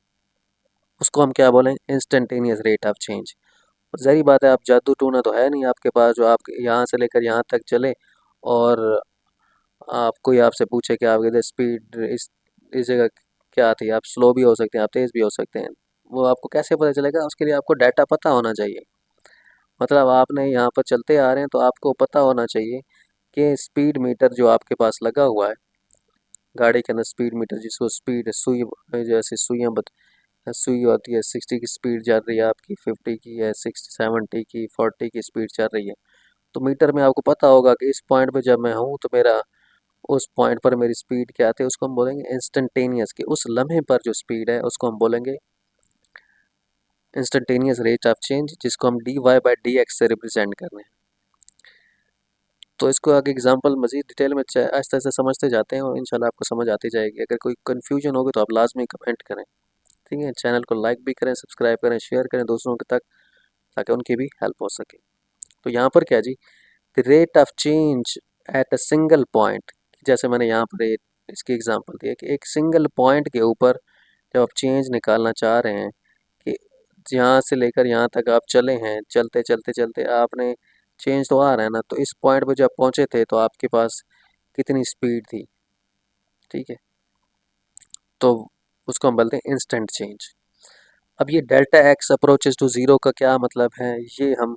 उसको हम क्या बोलेंगे, इंस्टेंटेनियस रेट ऑफ चेंज। ज़ाहिर बात है, आप जादू टूना तो है नहीं आपके पास जो आप यहाँ से लेकर यहाँ तक चले और आप कोई आपसे पूछे कि आपकी स्पीड इस जगह क्या थी। आप स्लो भी हो सकते हैं, आप तेज़ भी हो सकते हैं, वो आपको कैसे पता चलेगा, उसके लिए आपको डाटा पता होना चाहिए। मतलब आपने यहाँ पर चलते आ रहे हैं तो आपको पता होना चाहिए कि स्पीड मीटर जो आपके पास लगा हुआ है गाड़ी के अंदर, स्पीड मीटर जिसको स्पीड सुई, जैसे सुइयाँ सुई होती है, 60 की स्पीड चल रही है आपकी, 50 की है, 60 70 की 40 की स्पीड चल रही है, तो मीटर में आपको पता होगा कि इस पॉइंट पे जब मैं हूँ तो मेरा उस पॉइंट पर मेरी स्पीड क्या थी। उसको हम बोलेंगे इंस्टेंटेनियस, की उस लम्हे पर जो स्पीड है उसको हम बोलेंगे इंस्टेंटेनियस रेट ऑफ चेंज, जिसको हम D Y by D X से रिप्रेजेंट कर रहे हैं। तो इसको आगे एग्जांपल मज़ीद डिटेल में आहिस्ता आहिस्ता समझते जाते हैं और इंशाल्लाह आपको समझ आती जाएगी। अगर कोई कन्फ्यूजन होगी तो आप लाजमी कमेंट करें। ठीक है, चैनल को लाइक भी करें, सब्सक्राइब करें, शेयर करें दूसरों के तक, ताकि उनकी भी हेल्प हो सके। तो यहाँ पर क्या जी, the rate of change at a single point, जैसे मैंने यहाँ पर इसकी एग्जांपल दी है कि एक सिंगल पॉइंट के ऊपर जब आप चेंज निकालना चाह रहे हैं कि यहाँ से लेकर यहाँ तक आप चले हैं, चलते चलते चलते आपने चेंज तो आ रहा है ना, तो इस पॉइंट पर जब पहुँचे थे तो आपके पास कितनी स्पीड थी। ठीक है, तो उसको हम बोलते हैं इंस्टेंट चेंज। अब ये delta X approaches to zero का क्या मतलब है, ये हम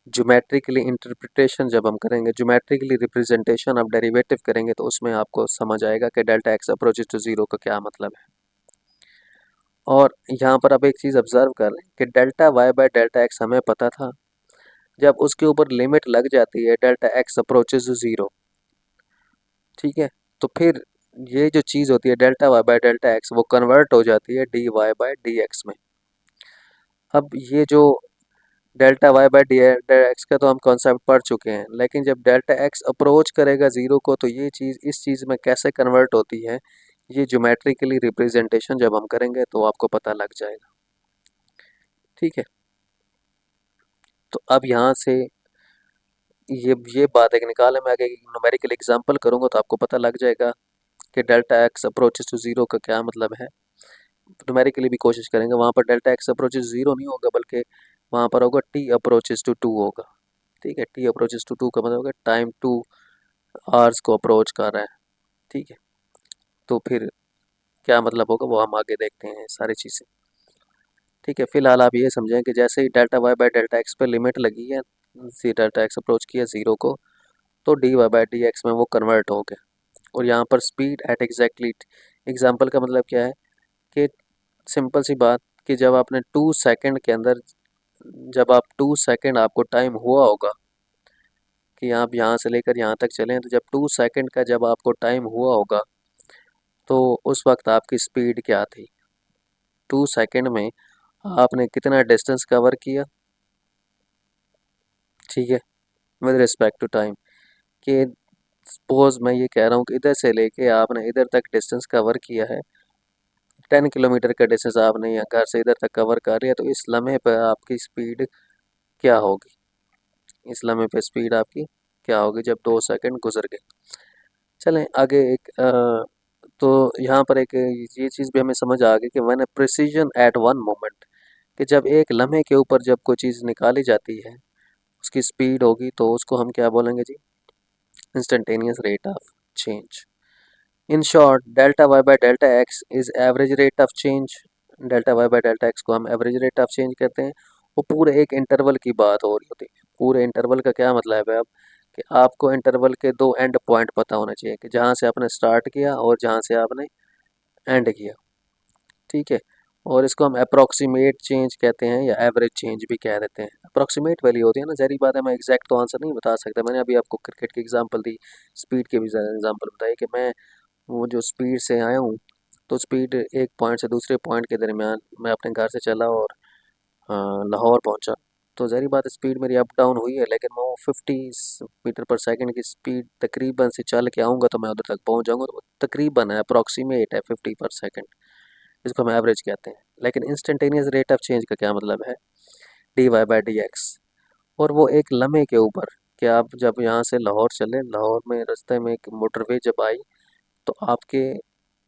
ज्योमेट्रिकली इंटरप्रिटेशन जब हम करेंगे, ज्योमेट्रिकली रिप्रेजेंटेशन ऑफ डेरिवेटिव करेंगे, तो उसमें आपको समझ आएगा कि delta X approaches to zero का क्या मतलब है। और यहाँ पर आप एक चीज़ ऑब्जर्व कर लें कि delta Y by delta X हमें पता था, जब उसके ऊपर लिमिट लग जाती है delta X approaches to zero, ठीक है, तो फिर ये जो चीज़ होती है delta Y by delta X, वो कन्वर्ट हो जाती है D Y by D X में। अब ये जो delta Y by delta X का तो हम कॉन्सेप्ट पढ़ चुके हैं, लेकिन जब डेल्टा एक्स अप्रोच करेगा ज़ीरो को तो ये चीज़ इस चीज़ में कैसे कन्वर्ट होती है, ये ज्योमेट्रिकली रिप्रेजेंटेशन जब हम करेंगे तो आपको पता लग जाएगा। ठीक है, तो अब यहाँ से ये बात एक निकालने में आगे न्यूमेरिकल एग्जांपल करूँगा तो आपको पता लग जाएगा कि delta X approaches to zero का क्या मतलब है। न्यूमेरिकली भी कोशिश करेंगे, वहाँ पर डेल्टा एक्स अप्रोचेस ज़ीरो नहीं होगा, बल्कि वहाँ पर होगा टी अप्रोचेस टू टू होगा। ठीक है, टी अप्रोचेस टू टू का मतलब होगा टाइम 2 आवर्स को अप्रोच कर रहा है। ठीक है, तो फिर क्या मतलब होगा वो हम आगे देखते हैं सारी चीज़ें। ठीक है, फिलहाल आप ये समझें कि जैसे ही delta Y by delta X पर लिमिट लगी है, डेल्टा एक्स अप्रोच किया ज़ीरो को, तो D Y by D X में वो कन्वर्ट हो गया। और यहाँ पर स्पीड एट एग्जैक्टली, एग्जाम्पल का मतलब क्या है कि सिंपल सी बात कि जब आपने 2 सेकंड के अंदर, जब आप 2 सेकंड आपको टाइम हुआ होगा कि आप यहाँ से लेकर यहाँ तक चलें, तो जब 2 सेकंड का जब आपको टाइम हुआ होगा तो उस वक्त आपकी स्पीड क्या थी, 2 सेकंड में आपने कितना डिस्टेंस कवर किया। ठीक है, विद रिस्पेक्ट टू टाइम, कि सपोज मैं ये कह रहा हूँ कि इधर से लेके आपने इधर तक डिस्टेंस कवर किया है, 10 किलोमीटर का डिस्टेंस आपने यहाँ घर से इधर तक कवर कर लिया, तो इस लम्हे पर आपकी स्पीड क्या होगी? इस लम्हे पे स्पीड आपकी क्या होगी जब 2 सेकंड गुजर गए? चलें आगे तो यहाँ पर एक ये चीज़ भी हमें समझ आ गई कि when precision at one moment, कि जब एक लम्हे के ऊपर जब कोई चीज़ निकाली जाती है उसकी स्पीड होगी, तो उसको हम क्या बोलेंगे जी? Instantaneous rate of change. In short, delta Y by delta X is average rate of change. Delta Y by delta X को हम एवरेज रेट ऑफ चेंज कहते हैं। वो पूरे एक इंटरवल की बात हो रही होती है। पूरे इंटरवल का क्या मतलब है अब, कि आपको इंटरवल के दो एंड पॉइंट पता होना चाहिए, कि जहाँ से आपने स्टार्ट किया और जहाँ से आपने एंड किया, ठीक है। और इसको हम अप्रॉक्सीमेट चेंज कहते हैं या एवरेज चेंज भी कह देते हैं। अप्रॉक्सीमेट वैल्यू होती है ना, ज़ाहिर बात है मैं एग्जैक्ट तो आंसर नहीं बता सकता। मैंने अभी आपको क्रिकेट की एग्जांपल दी, स्पीड की भी एग्जांपल बताई कि मैं वो जो स्पीड से आया हूँ, तो स्पीड एक पॉइंट से दूसरे पॉइंट के दरमियान मैं अपने घर से चला और लाहौर पहुँचा, तो ज़ाहिर बात है स्पीड मेरी अप डाउन हुई है, लेकिन मैं वो 50 मीटर पर सेकंड की स्पीड तकरीबन से चल के आऊँगा तो मैं उधर तक पहुँच जाऊँगा। तो तकरीबन है, अप्रॉक्सीमेट है 50 पर सेकंड, इसको हम एवरेज कहते हैं। लेकिन इंस्टेंटेनियस रेट ऑफ चेंज का क्या मतलब है? D Y by D X. और वो एक लम्हे के ऊपर, कि आप जब यहाँ से लाहौर चले, लाहौर में रास्ते में एक मोटरवे जब आई, तो आपके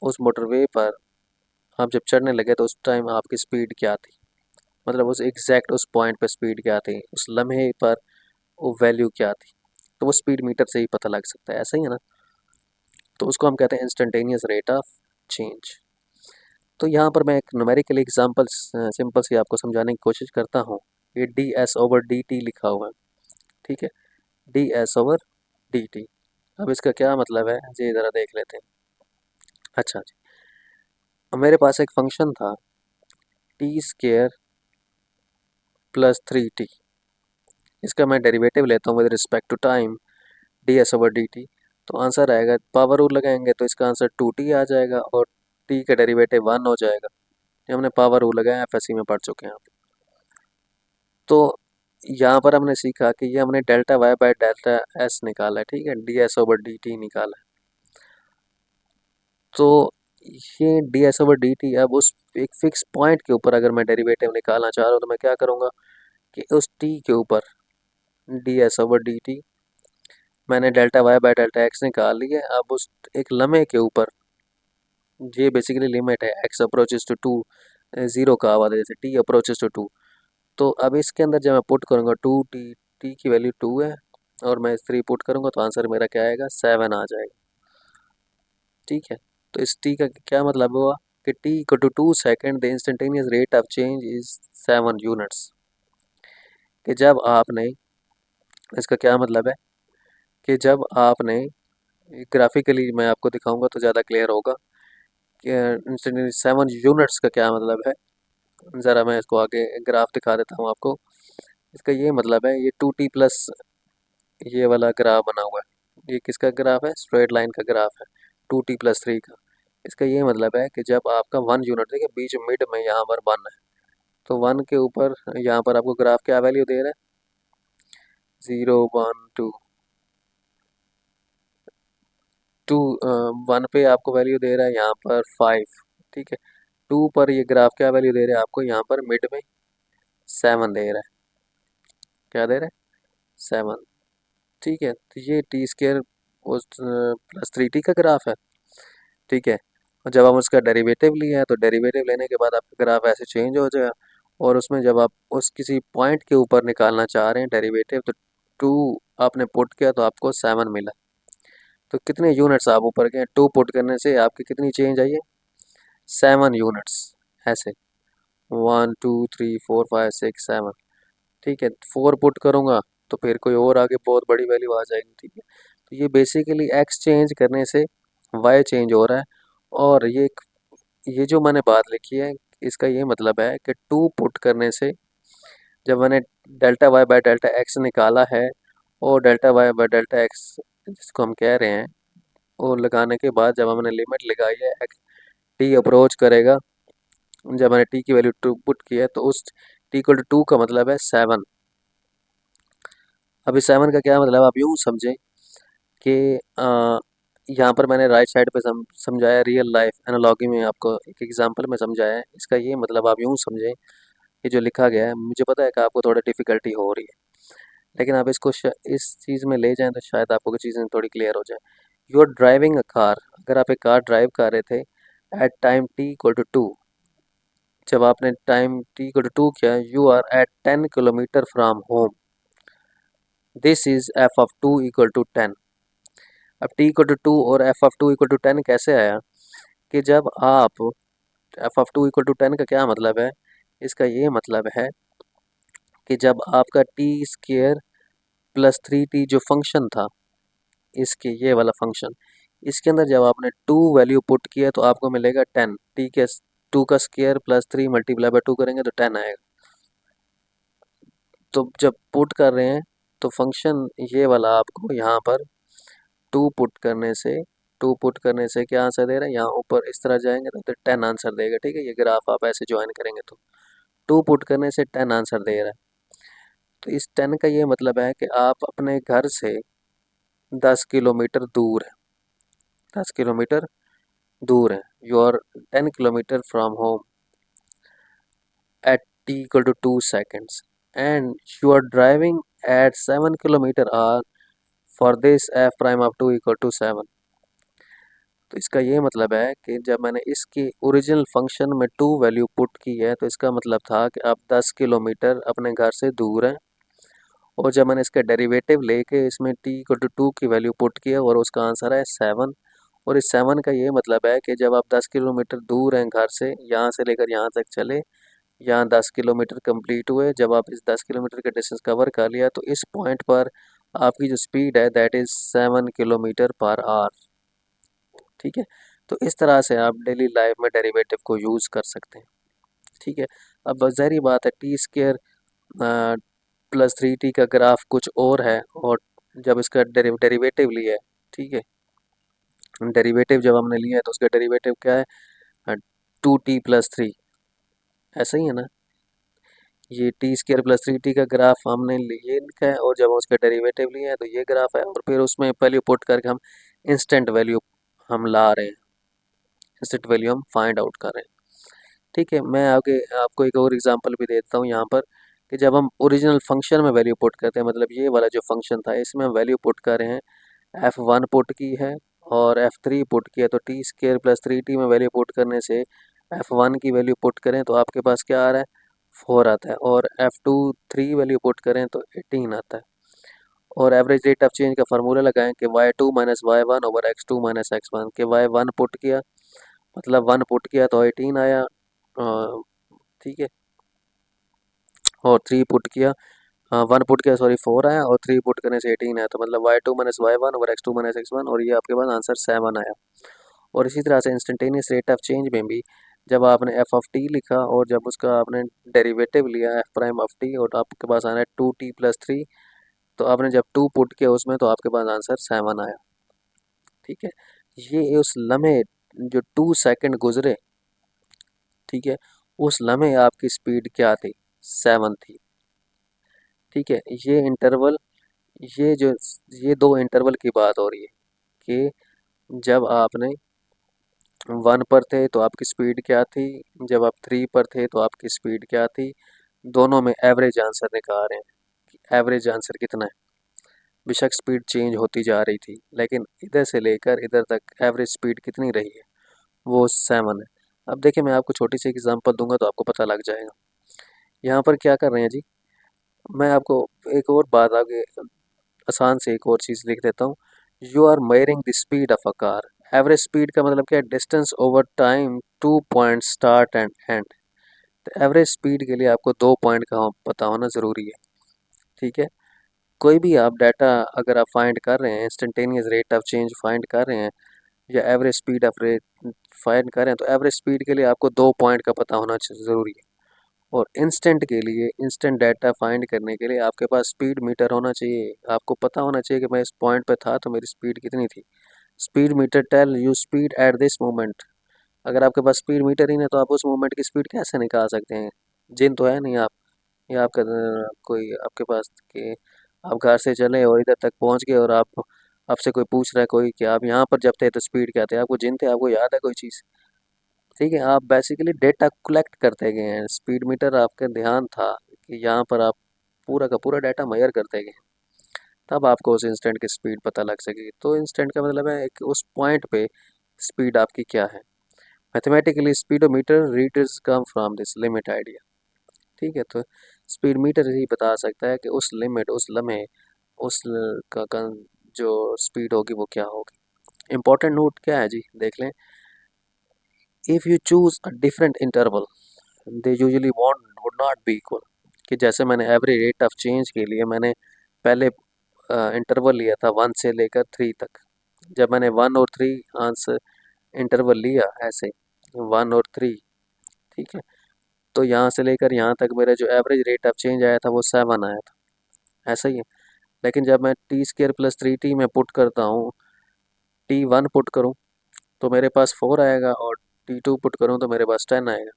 उस मोटरवे पर आप जब चढ़ने लगे तो उस टाइम आपकी स्पीड क्या थी? मतलब उस एग्जैक्ट उस पॉइंट पे स्पीड क्या थी, उस लम्हे पर वो वैल्यू क्या थी? तो वो स्पीड मीटर से ही पता लग सकता है, ऐसा ही है ना। तो उसको हम कहते हैं इंस्टेंटेनियस रेट ऑफ चेंज। तो यहाँ पर मैं एक न्यूमेरिकल एग्जांपल सिंपल सी आपको समझाने की कोशिश करता हूँ। ये D S over D T लिखा हुआ है, ठीक है, D S over D T. अब इसका क्या मतलब है जी, ज़रा देख लेते हैं। अच्छा जी, अब मेरे पास एक फंक्शन था टी स्केयर प्लस 3t। इसका मैं डेरिवेटिव लेता हूँ with respect to time, D S over D T. तो आंसर आएगा, पावर रूल लगाएंगे तो इसका आंसर 2t आ जाएगा और t का डेरिवेटिव 1 हो जाएगा। ये हमने पावर रूल लगाया, एफएससी में पढ़ चुके हैं आप। तो यहाँ पर हमने सीखा कि ये हमने delta Y by delta S निकाला है, ठीक है, D S over D T निकाला है। तो ये D S over D T, अब उस एक फिक्स पॉइंट के ऊपर अगर मैं डेरिवेटिव निकालना चाह रहा हूँ तो मैं क्या करूँगा कि उस टी के ऊपर D S over D T, मैंने delta Y by delta X निकाल लिया। अब उस एक लम्हे के ऊपर, ये बेसिकली लिमिट है X approaches to to, zero का आवाज़ जैसे टी अप्रोचेस टू टू। तो अब इसके अंदर जब मैं पुट करूँगा 2t, टी की वैल्यू 2 है और मैं 3 पुट करूँगा तो आंसर मेरा क्या आएगा? 7 आ जाएगा, ठीक है। तो इस t का क्या मतलब हुआ कि t equal to 2 second, the instantaneous rate of change is 7 units. कि जब आपने, इसका क्या मतलब है कि जब आपने, ग्राफिकली मैं आपको दिखाऊंगा तो ज़्यादा क्लियर होगा कि इंस्टेंटेनियस 7 यूनिट्स का क्या मतलब है। ज़रा मैं इसको आगे ग्राफ दिखा देता हूँ आपको। इसका ये मतलब है, ये 2t प्लस ये वाला ग्राफ बना हुआ है, ये किसका ग्राफ है? स्ट्रेट लाइन का ग्राफ है, 2t+3 का। इसका ये मतलब है कि जब आपका 1 यूनिट, देखिए बीच मिड में यहाँ पर 1 है, तो 1 के ऊपर यहाँ पर आपको ग्राफ क्या वैल्यू दे रहा है? 0 1 2, 2 1 पे आपको वैल्यू दे रहा है यहाँ पर 5, ठीक है। 2 पर ये ग्राफ क्या वैल्यू दे रहा है आपको? यहाँ पर मिड में 7 दे रहा है। क्या दे रहा है? 7, ठीक है। तो ये टी स्केयर +3t का ग्राफ है, ठीक है। और जब हम उसका डेरिवेटिव लिया है तो डेरिवेटिव लेने के बाद आपका ग्राफ ऐसे चेंज हो जाएगा। और उसमें जब आप उस किसी पॉइंट के ऊपर निकालना चाह रहे हैं डेरिवेटिव, तो 2 आपने पुट किया तो आपको 7 मिला। तो कितने यूनिट्स आप ऊपर गए? 2 पुट करने से आपकी कितनी चेंज आई है? 7 यूनिट्स। ऐसे 1 2 3 4 5 6 7, ठीक है। 4 पुट करूँगा तो फिर कोई और आगे बहुत बड़ी वैल्यू आ जाएगी, ठीक है। तो ये बेसिकली एक्स चेंज करने से वाई चेंज हो रहा है। और ये जो मैंने बात लिखी है, इसका ये मतलब है कि 2 पुट करने से, जब मैंने delta Y by delta X निकाला है और delta Y by delta X जिसको हम कह रहे हैं, वो लगाने के बाद जब हमने लिमिट लगाई है टी अप्रोच करेगा, जब मैंने टी की वैल्यू 2 पुट की है तो उस टी इक्वल टू 2 का मतलब है 7। अभी 7 का क्या मतलब आप यूँ समझें कि यहाँ पर मैंने राइट साइड पे समझाया रियल लाइफ एनालॉगी में, आपको एक एग्जांपल में समझाया है। इसका ये मतलब आप यूँ समझें, ये जो लिखा गया है मुझे पता है कि आपको थोड़ा डिफ़िकल्टी हो रही है, लेकिन आप इसको इस चीज़ में ले जाएं तो शायद आपको चीज़ें थोड़ी क्लियर हो जाए। You are driving a car, अगर आप एक कार ड्राइव कर रहे थे at time T equal to 2, जब आपने टाइम टी इक्वल टू 2 किया, you are at 10 kilometre from home, this is F of 2 equal to 10। अब टी इक्वल टू 2 और एफ ऑफ 2 इक्वल टू 10 कैसे आया, कि जब आप एफ ऑफ 2 इक्वल टू 10 का क्या मतलब है, इसका ये मतलब है कि जब आपका टी स्क्वेयर प्लस 3t जो फंक्शन था, इसके ये वाला फंक्शन, इसके अंदर जब आपने 2 वैल्यू पुट किया तो आपको मिलेगा 10। टी के 2 का स्क्वायर प्लस 3 मल्टीप्लाई बाय 2 करेंगे तो 10 आएगा। तो जब पुट कर रहे हैं तो फंक्शन ये वाला आपको यहाँ पर 2 पुट करने से, 2 पुट करने से क्या आंसर दे रहा है, यहाँ ऊपर इस तरह जाएंगे तो 10 आंसर देगा। ठीक है, ये ग्राफ आप ऐसे ज्वाइन करेंगे तो 2 पुट करने से 10 आंसर दे रहा है। तो इस 10 का ये मतलब है कि आप अपने घर से 10 किलोमीटर दूर है, 10 किलोमीटर दूर है। You are 10 kilometre from home at t equal to 2 seconds and you are driving at 7 kilometer hour for this f prime of 2 equal to 7। तो इसका ये मतलब है कि जब मैंने इसकी ओरिजिनल फंक्शन में 2 वैल्यू पुट की है तो इसका मतलब था कि आप 10 किलोमीटर अपने घर से दूर हैं, और जब मैंने इसका डेरिवेटिव लेके इसमें t इक्वल टू 2 की वैल्यू पुट किया और उसका आंसर है 7। और इस 7 का ये मतलब है कि जब आप 10 किलोमीटर दूर हैं घर से, यहाँ से लेकर यहाँ तक चले, यहाँ 10 किलोमीटर कंप्लीट हुए, जब आप इस 10 किलोमीटर का डिस्टेंस कवर कर लिया तो इस पॉइंट पर आपकी जो स्पीड है that is 7 kilometre per hour. ठीक है, तो इस तरह से आप डेली लाइफ में डेरिवेटिव को यूज़ कर सकते हैं। ठीक है, अब ज़ाहिर बात है टी स्क्वेयर प्लस 3t का ग्राफ कुछ और है, और जब इसका डेरिवेटिव लिया है, ठीक है, डेरिवेटिव जब हमने लिया है तो उसका डेरिवेटिव क्या है, 2t+3, ऐसा ही है ना। ये टी स्क्र प्लस 3t का ग्राफ हमने ये लिखा है, और जब उसका डेरिवेटिव लिया है तो ये ग्राफ है, और फिर उसमें वैल्यू पुट करके हम इंस्टेंट वैल्यू हम ला रहे हैं, इंस्टेंट वैल्यू हम फाइंड आउट कर रहे हैं। ठीक है, मैं आगे आपको एक और एग्जांपल भी देता हूँ यहाँ पर, कि जब हम ओरिजिनल फंक्शन में वैल्यू पुट करते हैं, मतलब ये वाला जो फंक्शन था इसमें हम वैल्यू पुट कर रहे हैं, f1 पुट की है और f3 पुट किया, तो टी स्क्र प्लस 3t में वैल्यू पुट करने से f1 की वैल्यू पुट करें तो आपके पास क्या आ रहा है, 4 आता है, और f2 3 वैल्यू पुट करें तो 18 आता है। और एवरेज रेट ऑफ चेंज का फार्मूला लगाएं कि y2 minus y1 over x2 minus x1, के y1 पुट किया मतलब 1 पुट किया तो 18 आया, ठीक है, और 3 पुट किया, 1 पुट किया सॉरी 4 आया, और 3 पुट करने से 18 आया, तो मतलब y2 minus y1 over x2 minus x1, और ये आपके पास आंसर 7 आया। और इसी तरह से इंस्टेंटेनियस रेट ऑफ चेंज में भी जब आपने एफ ऑफ टी लिखा और जब उसका आपने डेरिवेटिव लिया एफ प्राइम ऑफ टी, और आपके पास आना है 2t+3, तो आपने जब 2 पुट किया उसमें तो आपके पास आंसर 7 आया। ठीक है, ये उस लम्हे जो 2 सेकंड गुजरे, ठीक है, उस लम्हे आपकी स्पीड क्या थी, 7 थी। ठीक है, ये इंटरवल, ये जो ये दो इंटरवल की बात हो रही है कि जब आपने 1 पर थे तो आपकी स्पीड क्या थी, जब आप 3 पर थे तो आपकी स्पीड क्या थी, दोनों में एवरेज आंसर निकाल रहे हैं कि एवरेज आंसर कितना है। बेशक स्पीड चेंज होती जा रही थी, लेकिन इधर से लेकर इधर तक एवरेज स्पीड कितनी रही है, वो 7 है। अब देखिए मैं आपको छोटी सी एग्जांपल दूंगा तो आपको पता लग जाएगा। यहाँ पर क्या कर रहे हैं जी, मैं आपको एक और बात आगे आसान से एक और चीज़ लिख देता हूँ। You are measuring the speed of a car, average speed का मतलब क्या है, distance over time, 2 point start end end. तो एवरेज स्पीड के लिए आपको 2 पॉइंट का पता होना ज़रूरी है। ठीक है, कोई भी आप डाटा अगर आप फाइंड कर रहे हैं, instantaneous rate of change find कर रहे हैं या average speed of rate find कर रहे हैं, तो एवरेज स्पीड के लिए आपको 2 पॉइंट का पता होना ज़रूरी है। और इंस्टेंट के लिए, इंस्टेंट डाटा फाइंड करने के लिए आपके पास स्पीड मीटर होना चाहिए, आपको पता होना चाहिए कि मैं इस पॉइंट पे था तो मेरी स्पीड कितनी थी। Speed meter tell you speed at this moment. अगर आपके पास स्पीड मीटर ही नहीं तो आप उस मोमेंट की स्पीड कैसे निकाल सकते हैं, जिन तो है नहीं आप, या आपका कोई आपके पास कि आप घर से चले और इधर तक पहुंच गए और आप आपसे कोई पूछ रहा है कोई कि आप यहाँ पर जब थे तो स्पीड क्या थे, आपको जिन थे, आपको याद है कोई चीज़? ठीक है, आप बेसिकली डेटा कलेक्ट करते गए हैं, स्पीड मीटर आपका ध्यान था कि यहाँ पर आप पूरा का पूरा डाटा मेजर करते गए, तब आपको उस इंस्टेंट की स्पीड पता लग सकेगी। तो इंस्टेंट का मतलब है कि उस पॉइंट पे स्पीड आपकी क्या है। Mathematically speedometer readers come from this limit idea. ठीक है, तो स्पीड मीटर ही बता सकता है कि उस लिमिट, उस लम्हे, का जो स्पीड होगी वो क्या होगी। इंपॉर्टेंट नोट क्या है जी, देख लें। If you choose a different interval they usually want would not be equal. कि जैसे मैंने एवरेज रेट ऑफ चेंज के लिए मैंने पहले इंटरवल लिया था 1 से लेकर 3 तक। जब मैंने 1 और 3 आंसर इंटरवल लिया ऐसे 1 और 3, ठीक है, तो यहाँ से लेकर यहाँ तक मेरा जो एवरेज रेट ऑफ चेंज आया था वो 7 आया था, ऐसा ही है। लेकिन जब मैं t² + 3t में पुट करता हूँ, t1 पुट करूँ तो मेरे पास 4 आएगा, और t2 पुट करूँ तो मेरे पास 10 आएगा।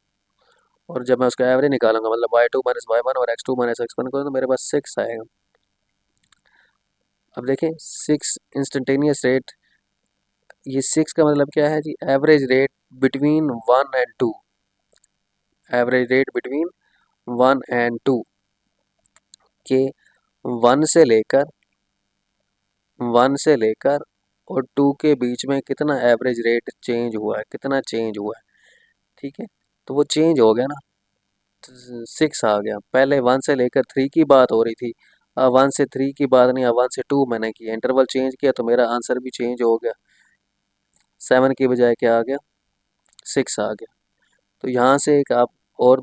और जब मैं उसका एवरेज निकालूंगा, मतलब y2 - y1 और x2 - x1 करूँ तो मेरे पास 6 आएगा। अब देखें 6 इंस्टेंटेनियस रेट, ये 6 का मतलब क्या है जी, एवरेज रेट बिटवीन 1 और 2, एवरेज रेट बिटवीन 1 और 2 के 1 से लेकर और 2 के बीच में कितना एवरेज रेट चेंज हुआ है, कितना चेंज हुआ है। ठीक है, तो वो चेंज हो गया ना, 6 आ गया। पहले 1 से लेकर 3 की बात हो रही थी, अब 1 से 3 की बात नहीं, अब 1 से 2 मैंने किया, इंटरवल चेंज किया तो मेरा आंसर भी चेंज हो गया। 7 की बजाय क्या आ गया, 6 आ गया। तो यहाँ से एक आप और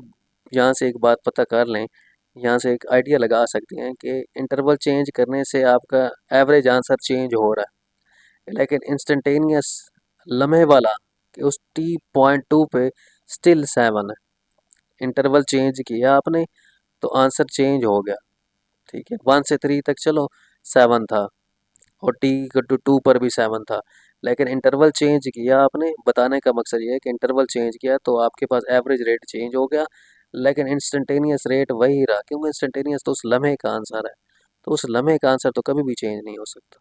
यहाँ से एक बात पता कर लें, यहाँ से एक आइडिया लगा सकते हैं कि इंटरवल चेंज करने से आपका एवरेज आंसर चेंज हो रहा है, लेकिन इंस्टेंटेनियस लम्हे वाला कि उस t.2 पे स्टिल 7 है। इंटरवल चेंज किया आपने तो आंसर चेंज हो गया। ठीक है, 1 से 3 तक चलो 7 था, और t2 पर भी 7 था, लेकिन इंटरवल चेंज किया आपने। बताने का मकसद ये है कि इंटरवल चेंज किया तो आपके पास एवरेज रेट चेंज हो गया, लेकिन इंस्टेंटेनियस रेट वही रहा, क्योंकि इंस्टेंटेनियस तो उस लम्हे का आंसर है, तो उस लम्हे का आंसर तो कभी भी चेंज नहीं हो सकता।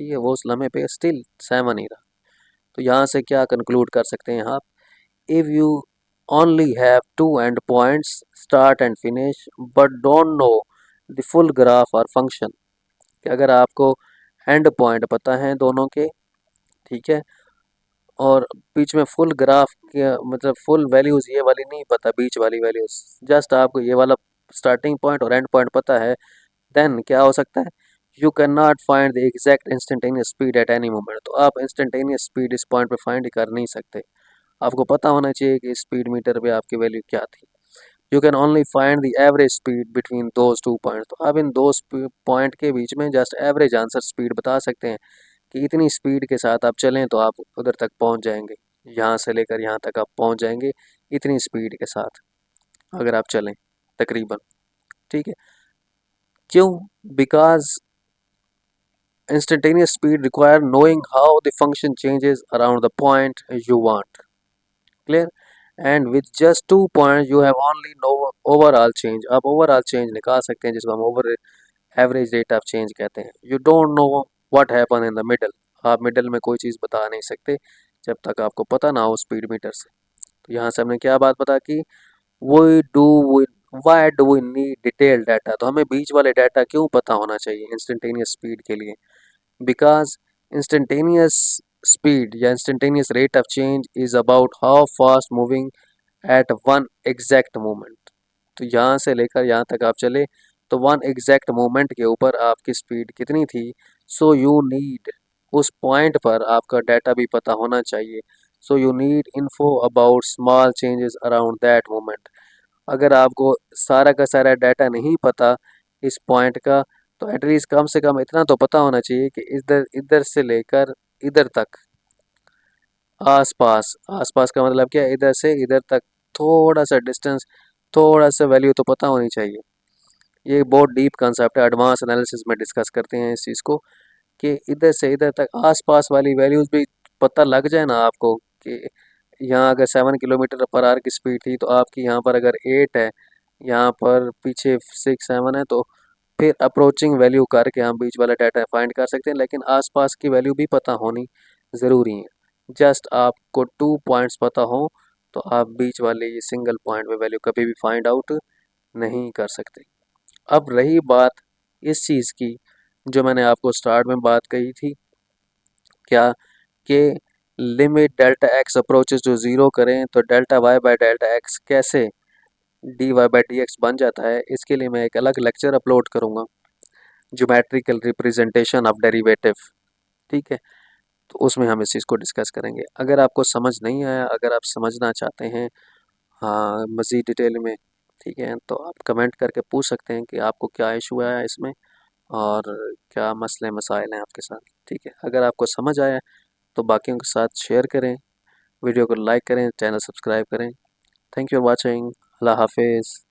ठीक है, वो उस लम्हे पे स्टिल 7 ही रहा। तो यहाँ से क्या कंक्लूड कर सकते हैं आप, if you only have two endpoints start and finish but don't know the full graph or function, कि अगर आपको एंड पॉइंट पता है दोनों के, ठीक है, और बीच में फुल ग्राफ के मतलब फुल वैल्यूज़ ये वाली नहीं पता, बीच वाली वैल्यूज़, जस्ट आपको ये वाला स्टार्टिंग पॉइंट और एंड पॉइंट पता है, देन क्या हो सकता है, you can not find the exact instantaneous speed at any moment. तो आप इंस्टेंटेनियस स्पीड इस पॉइंट पे फाइंड कर नहीं सकते। आपको पता होना चाहिए कि स्पीड मीटर पे आपकी वैल्यू क्या थी। You can only find the average speed between those 2 point. तो आप इन दो पॉइंट के बीच में जस्ट एवरेज आंसर स्पीड बता सकते हैं कि इतनी स्पीड के साथ आप चलें तो आप उधर तक पहुंच जाएंगे, यहाँ से लेकर यहाँ तक आप पहुंच जाएंगे इतनी स्पीड के साथ अगर आप चलें तकरीबन। ठीक है, क्यों? Because instantaneous speed require knowing how the function changes around the point you want, clear, and with just 2 point you have only no overall change. आप ओवरऑल चेंज निकाल सकते हैं जिसको हम over average rate of change कहते हैं। You don't know what happen in the middle. आप middle में कोई चीज़ बता नहीं सकते जब तक आपको पता ना हो स्पीड मीटर से। तो यहाँ से हमने क्या बात बता कि we do we why do we need detail data. तो हमें बीच वाले डाटा क्यों पता होना चाहिए इंस्टेंटेनियस स्पीड के लिए? बिकॉज इंस्टेंटेनियस स्पीड या instantaneous rate of change is about how fast moving at one exact moment. तो यहाँ से लेकर यहाँ तक आप चले तो वन एग्जैक्ट मोमेंट के ऊपर आपकी स्पीड कितनी थी। सो यू नीड, उस पॉइंट पर आपका डाटा भी पता होना चाहिए। So you need info about small changes around that moment. अगर आपको सारा का सारा डाटा नहीं पता इस पॉइंट का, तो एटलीस्ट कम से कम इतना तो पता होना चाहिए कि इधर इधर से लेकर इधर तक आसपास, आसपास का मतलब क्या है, इधर से इधर तक थोड़ा सा डिस्टेंस, थोड़ा सा वैल्यू तो पता होनी चाहिए। ये बहुत डीप कंसेप्ट है, एडवांस एनालिसिस में डिस्कस करते हैं इस चीज़ को कि इधर से इधर तक आसपास वाली वैल्यूज़ भी पता लग जाए ना आपको कि यहाँ अगर 7 किलोमीटर पर आवर की स्पीड थी तो आपकी यहाँ पर अगर 8 है, यहाँ पर पीछे 6 7 है, तो फिर अप्रोचिंग वैल्यू करके हम बीच वाला डाटा फाइंड कर सकते हैं, लेकिन आसपास की वैल्यू भी पता होनी ज़रूरी है। जस्ट आपको 2 पॉइंट्स पता हो तो आप बीच वाले ये सिंगल पॉइंट पे वैल्यू कभी भी फाइंड आउट नहीं कर सकते। अब रही बात इस चीज़ की जो मैंने आपको स्टार्ट में बात कही थी, क्या कि लिमिट डेल्टा एक्स अप्रोचेस जो ज़ीरो करें तो delta Y by delta X कैसे D Y by D X बन जाता है, इसके लिए मैं एक अलग लेक्चर अपलोड करूँगा, ज्योमेट्रिकल रिप्रेजेंटेशन ऑफ डेरिवेटिव। ठीक है, तो उसमें हम इस चीज़ को डिस्कस करेंगे। अगर आपको समझ नहीं आया, अगर आप समझना चाहते हैं हाँ मज़ीद डिटेल में, ठीक है, तो आप कमेंट करके पूछ सकते हैं कि आपको क्या इशू आया इसमें और क्या मसले मसाइल हैं आपके साथ। ठीक है, अगर आपको समझ आया तो बाकियों के साथ शेयर करें, वीडियो को लाइक करें, चैनल सब्सक्राइब करें। Thank you for watching. अल्लाह हाफिज़।